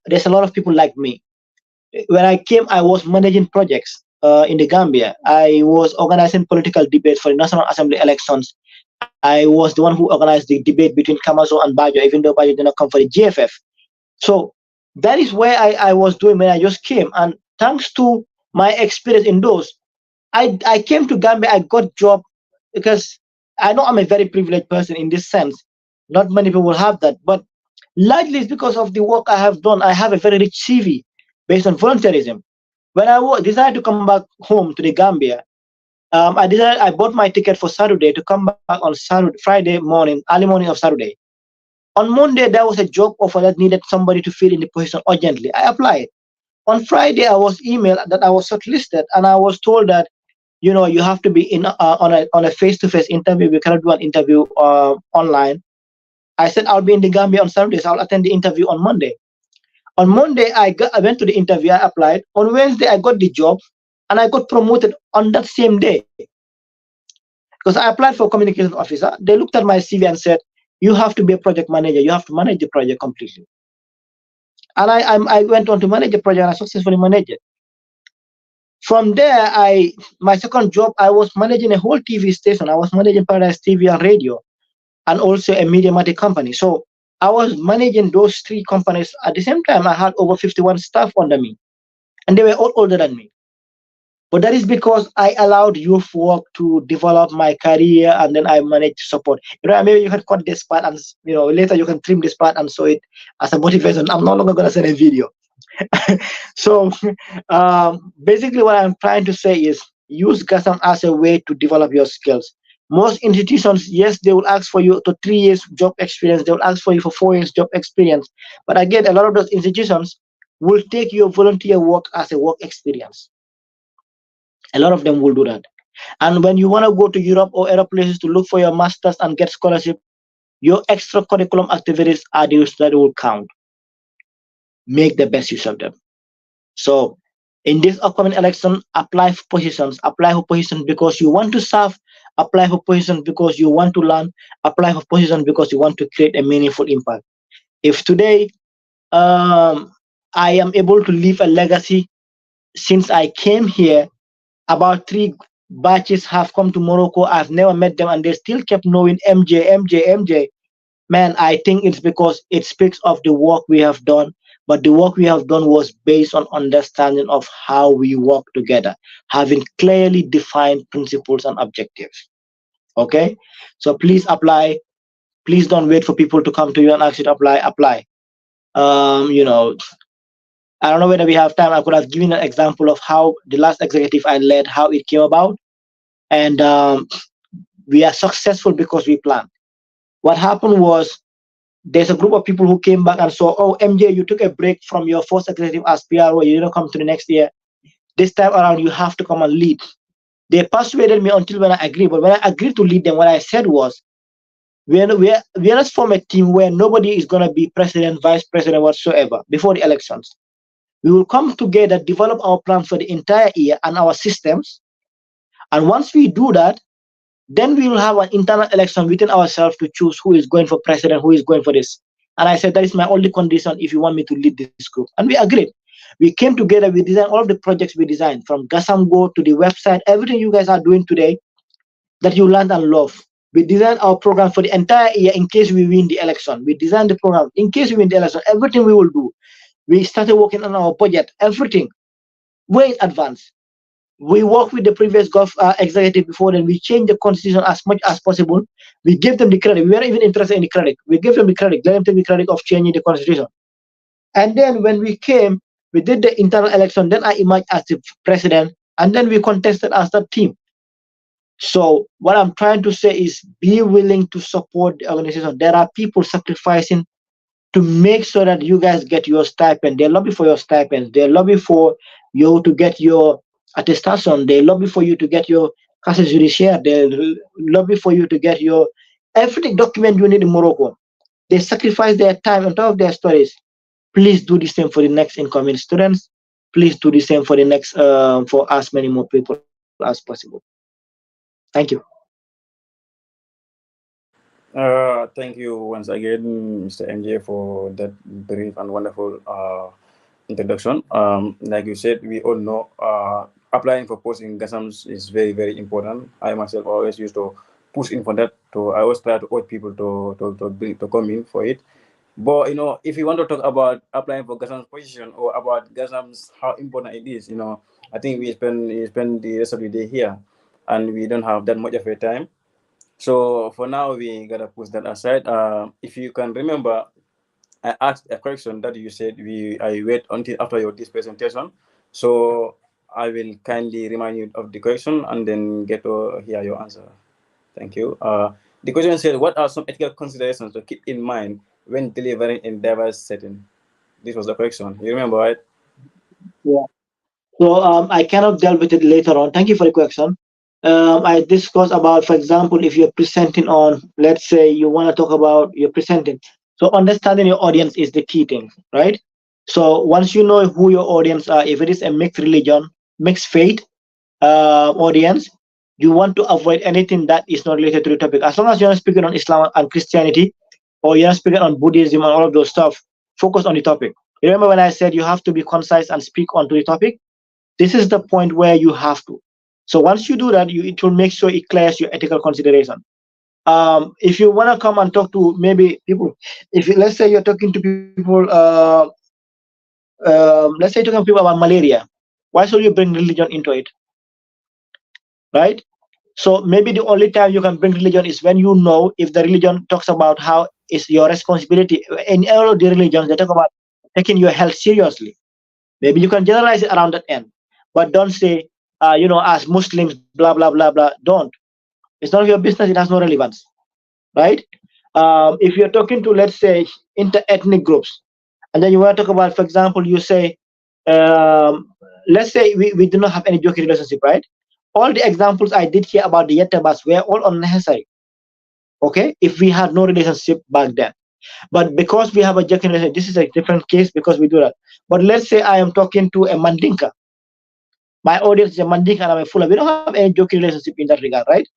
there's a lot of people like me. When I came, I was managing projects in the Gambia. I was organizing political debates for the National Assembly elections. I was the one who organized the debate between Kamaso and Bajo, even though Bajo did not come for the GFF. So that is where I was doing when I just came. And thanks to my experience in those, I came to Gambia, I got job because I know I'm a very privileged person in this sense. Not many people have that, but largely it's because of the work I have done. I have a very rich CV based on volunteerism. When decided to come back home to the Gambia, I bought my ticket for Saturday to come back on Saturday, Friday morning, early morning of Saturday. On Monday, there was a job offer that needed somebody to fill in the position urgently. I applied. On Friday, I was emailed that I was shortlisted, and I was told that you have to be in on a face-to-face interview. We cannot do an interview online. I said I'll be in the Gambia on Saturday, so I'll attend the interview on Monday. On Monday, I went to the interview, I applied. On Wednesday, I got the job, and I got promoted on that same day. Because I applied for communications officer. They looked at my CV and said, "You have to be a project manager. You have to manage the project completely." And I went on to manage the project, and I successfully managed it. From there, my second job, I was managing a whole TV station. I was managing Paradise TV and radio, and also a media company. So I was managing those three companies at the same time. I had over 51 staff under me, and they were all older than me. But that is because I allowed youth work to develop my career, and then I managed to support. Maybe you can cut this part, and later you can trim this part and show it as a motivation. I'm no longer gonna send a video. So basically, what I'm trying to say is use GASM as a way to develop your skills. Most institutions, yes, they will ask for you to 3 years job experience. They will ask for you for 4 years job experience. But again, a lot of those institutions will take your volunteer work as a work experience. A lot of them will do that. And when you want to go to Europe or other places to look for your masters and get scholarship, your extra curriculum activities are those that will count. Make the best use of them. So in this upcoming election, apply for positions. Apply for positions because you want to serve. Apply for positions because you want to learn. Apply for positions because you want to create a meaningful impact. If today I am able to leave a legacy since I came here, about 3 batches have come to Morocco. I've never met them, and they still kept knowing MJ, MJ, MJ. Man, I think it's because it speaks of the work we have done. But the work we have done was based on understanding of how we work together, having clearly defined principles and objectives. Okay? So please apply. Please don't wait for people to come to you and ask you to apply. Apply. You know, I don't know whether we have time. I could have given an example of how the last executive I led, how it came about. And we are successful because we planned. What happened was there's a group of people who came back and saw, oh, MJ, you took a break from your first executive as PRO, you didn't come to the next year. This time around, you have to come and lead. They persuaded me until when I agreed. But when I agreed to lead them, what I said was, let's form a team where nobody is going to be president, vice president, whatsoever before the elections. We will come together, develop our plans for the entire year and our systems. And once we do that, then we will have an internal election within ourselves to choose who is going for president, who is going for this. And I said, that is my only condition if you want me to lead this group. And we agreed. We came together, we designed all of the projects we designed, from Gasamgo to the website, everything you guys are doing today that you learned and love. We designed our program for the entire year in case we win the election. We designed the program in case we win the election, everything we will do. We started working on our budget, everything, way in advance. We worked with the previous executive before, then we changed the constitution as much as possible. We gave them the credit. We weren't even interested in the credit. We gave them the credit, let them take the credit of changing the constitution. And then when we came, we did the internal election. Then I emerged as the president, and then we contested as that team. So what I'm trying to say is be willing to support the organization. There are people sacrificing to make sure that you guys get your stipend. They lobby for your stipends. They lobby for you to get your attestation. They lobby for you to get your case judiciaire. They lobby for you to get your every document you need in Morocco. They sacrifice their time on top of their studies. Please do the same for the next incoming students. Please do the same for the next for as many more people as possible. Thank you. Thank you once again, Mr. MJ, for that brief and wonderful introduction. Like you said, we all know applying for posts in GASAMS is very, very important. I myself always used to push in for that. I always try to urge people to come in for it. But if you want to talk about applying for GASAM's position or about GASAM's how important it is, I think we spend the rest of the day here, and we don't have that much of a time. So for now, we gotta push that aside. If you can remember, I asked a question that you said I wait until after this presentation. So I will kindly remind you of the question and then get to hear your answer. Thank you. The question said, what are some ethical considerations to keep in mind when delivering in diverse setting? This was the question. You remember, right? Yeah. So I cannot delve with it later on. Thank you for the question. I discuss about, for example, if you're presenting on, let's say you want to talk about you're presenting. So understanding your audience is the key thing, right? So once you know who your audience are, if it is a mixed religion, mixed faith audience, you want to avoid anything that is not related to the topic. As long as you're not speaking on Islam and Christianity, or you're not speaking on Buddhism and all of those stuff, focus on the topic. You remember when I said you have to be concise and speak onto the topic? This is the point where you have to. So once you do that, it will make sure it clears your ethical consideration. If you want to come and talk to maybe people, if you, let's say you're talking to people, let's say you're talking to people about malaria, why should you bring religion into it, right? So maybe the only time you can bring religion is when you know if the religion talks about how it's your responsibility. In all of the religions, they talk about taking your health seriously. Maybe you can generalize it around that end, but don't say, as Muslims, blah blah blah blah. Don't. It's none of your business. It has no relevance, right? If you're talking to, let's say, inter-ethnic groups, and then you want to talk about, for example, you say, um, let's say we do not have any joking relationship, right? All the examples I did here about the yetabas were all unnecessary. Okay, if we had no relationship back then, but because we have a joking relationship, this is a different case because we do that. But let's say I am talking to a Mandinka. My audience is a Mandinka and I'm a Fula. We don't have any joking relationship in that regard, right?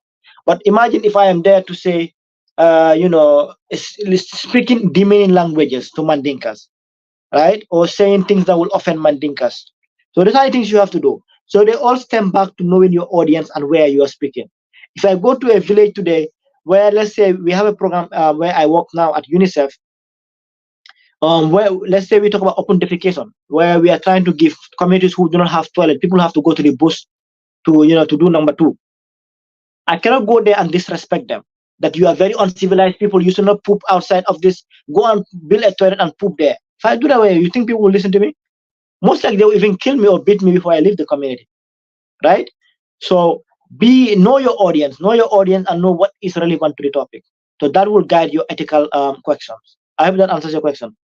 But imagine if I am there to say, speaking demeaning languages to Mandinkas, right? Or saying things that will offend Mandinkas. So these are the things you have to do. So they all stem back to knowing your audience and where you are speaking. If I go to a village today, where let's say we have a program where I work now at UNICEF, where let's say we talk about open defecation, where we are trying to give communities who do not have toilet, people have to go to the bush to do number two. I cannot go there and disrespect them. That you are very uncivilized people. You should not poop outside of this. Go and build a toilet and poop there. If I do that way, you think people will listen to me? Most likely they will even kill me or beat me before I leave the community, right? So know your audience, and know what is relevant to the topic. So that will guide your ethical questions. I hope that answers your question.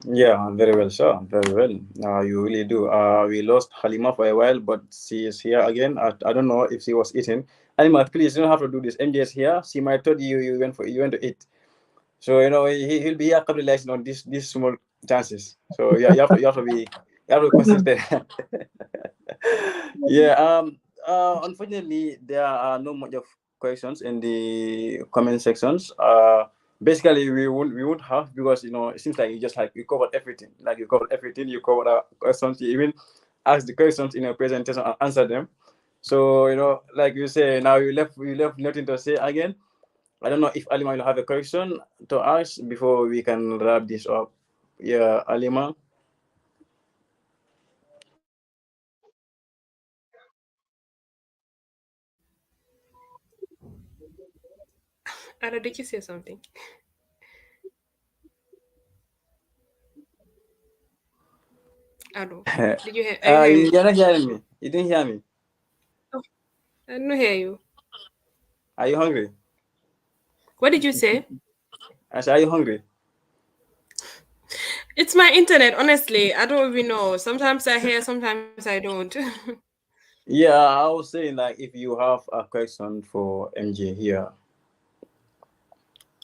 Yeah, very well, sir. Very well. You really do. We lost Halima for a while, but she is here again. I don't know if she was eating. Halima, please, you don't have to do this. MJ is here. She might thought you went to eat. So he'll be here capitalizing on these small chances. So yeah, you have to be consistent. Yeah. Unfortunately, there are no much of questions in the comment sections. Basically, we won't have, because it seems like you covered everything. Like you covered everything. You covered our questions. You even asked the questions in your presentation and answered them. So like you say, now you left nothing to say again. I don't know if Alima will have a question to ask before we can wrap this up. Yeah, Alima. Ada, did you say something? Ado, did you hear? Are you hearing me? You're not hearing me. You didn't hear me. Oh, I didn't hear you. Are you hungry? What did you say? I said, are you hungry? It's my internet. Honestly, I don't even know. Sometimes I hear, sometimes I don't. Yeah, I was saying, like, if you have a question for MJ here.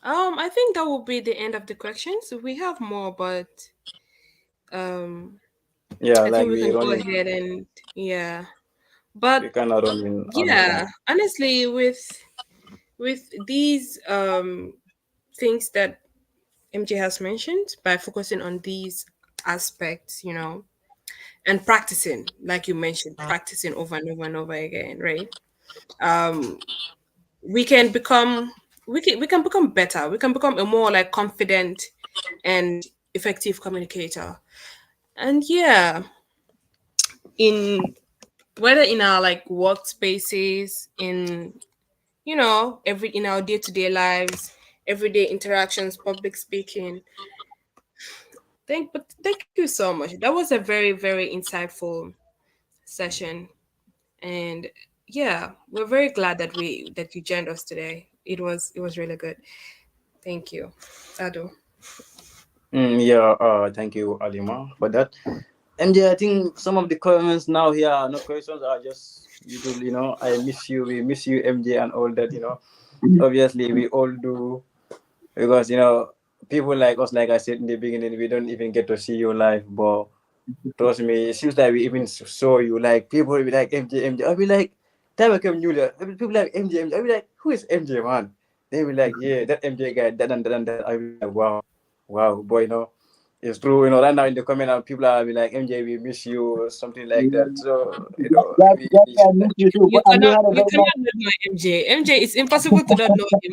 I think that will be the end of the questions. We have more, but um, Yeah, I like think we we can go running. ahead and yeah. But We cannot run on a yeah, time. honestly, with these things that MJ has mentioned, by focusing on these aspects, and practicing, like you mentioned, practicing over and over and over again, right? Um, we can become we can become better. We can become a more like confident and effective communicator. And yeah, in whether in our like workspaces, in our day-to-day lives, everyday interactions, public speaking. Thank you so much. That was a very, very insightful session. And yeah, we're very glad that you joined us today. It was really good. Thank you, Ado. Yeah, thank you, Alima, for that. MJ, I think some of the comments now here, no questions are just usual. I miss you. We miss you, MJ, and all that. Obviously we all do, because people like us, like I said in the beginning, we don't even get to see you live, but trust me, it seems like we even saw you. Like people will be like MJ, MJ. I'll be like, time I came Julia. People like MJ, MJ. I'll be like, who is MJ, man? They will be like, yeah, that MJ guy, that and that and that. I'll be like, wow, wow, boy, it's true. Right now in the comment, people are be like, MJ, we miss you, or something like that. So I miss you too. You And we cannot had a you very nice. cannot not know MJ. MJ, it's impossible to not know him.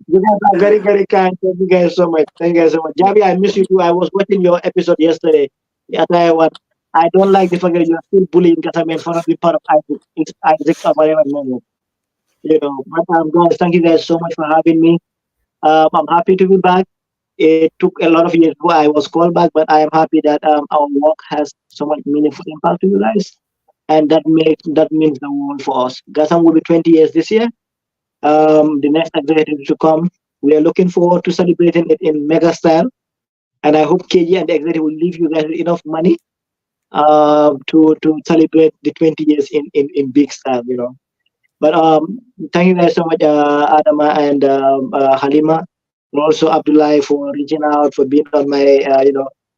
You guys are very, very kind. Thank you guys so much. Thank you guys so much. Javi, I miss you too. I was watching your episode yesterday. Yeah, I don't like the fact that you're still bullying because I'm in front of the part of Isaac. It's Isaac or whatever name. But guys, thank you guys so much for having me. I'm happy to be back. It took a lot of years before I was called back, but I am happy that our work has so much meaningful impact to you guys, and that means the world for us. Gasam will be 20 years this year. The next executive to come, we are looking forward to celebrating it in mega style, and I hope KG and the executive will leave you guys with enough money to celebrate the 20 years in big style. But thank you guys so much, Adama and Halima, and also Abdullah for reaching out, for being on my,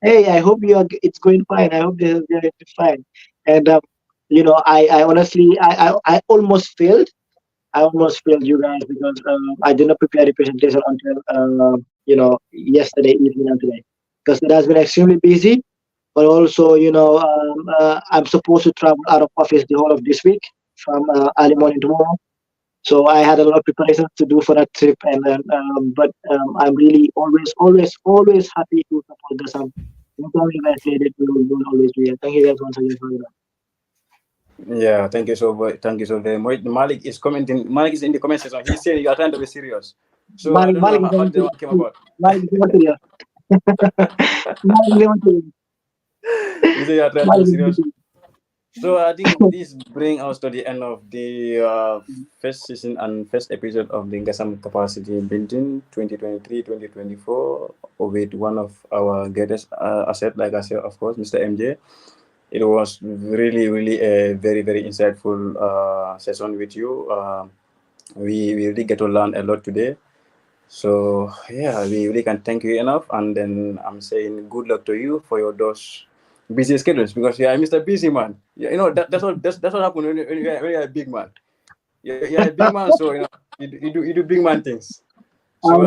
hey, I hope it's going fine. I hope this is going fine. And I honestly, I almost failed. I almost failed you guys because I did not prepare the presentation until yesterday evening and today, because it has been extremely busy. But also, I'm supposed to travel out of office the whole of this week from early morning tomorrow. So I had a lot of preparations to do for that trip, and then, I'm really always, always, always happy to support the sub. Anytime you guys say that, we will always be here. Thank you guys once again for that. Yeah, thank you so much. Thank you so very much. Malik is commenting. Malik is in the comment section. He's saying you are trying to be serious. So I Malik, don't know Malik, how did that one came about. Malik, Malik, You say you are trying to be Malik, serious. So I think this brings us to the end of the first season and first episode of the Ngasam Capacity Building 2023-2024 with one of our greatest asset, like I said, of course, Mr. MJ. It was really, really a very, very insightful session with you. We really get to learn a lot today. So yeah, we really can thank you enough. And then I'm saying good luck to you for your those busy schedules, because yeah, Mr. Busy Man. Yeah, that's what happened when you're a big man. You're a big man, so you do big man things. So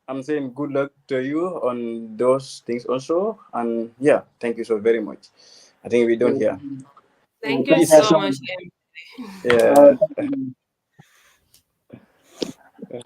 I'm saying good luck to you on those things also. And yeah, thank you so very much. I think we're done here. Thank you Thank you so guys so Please. much, much. MJ. Yeah. Thank you.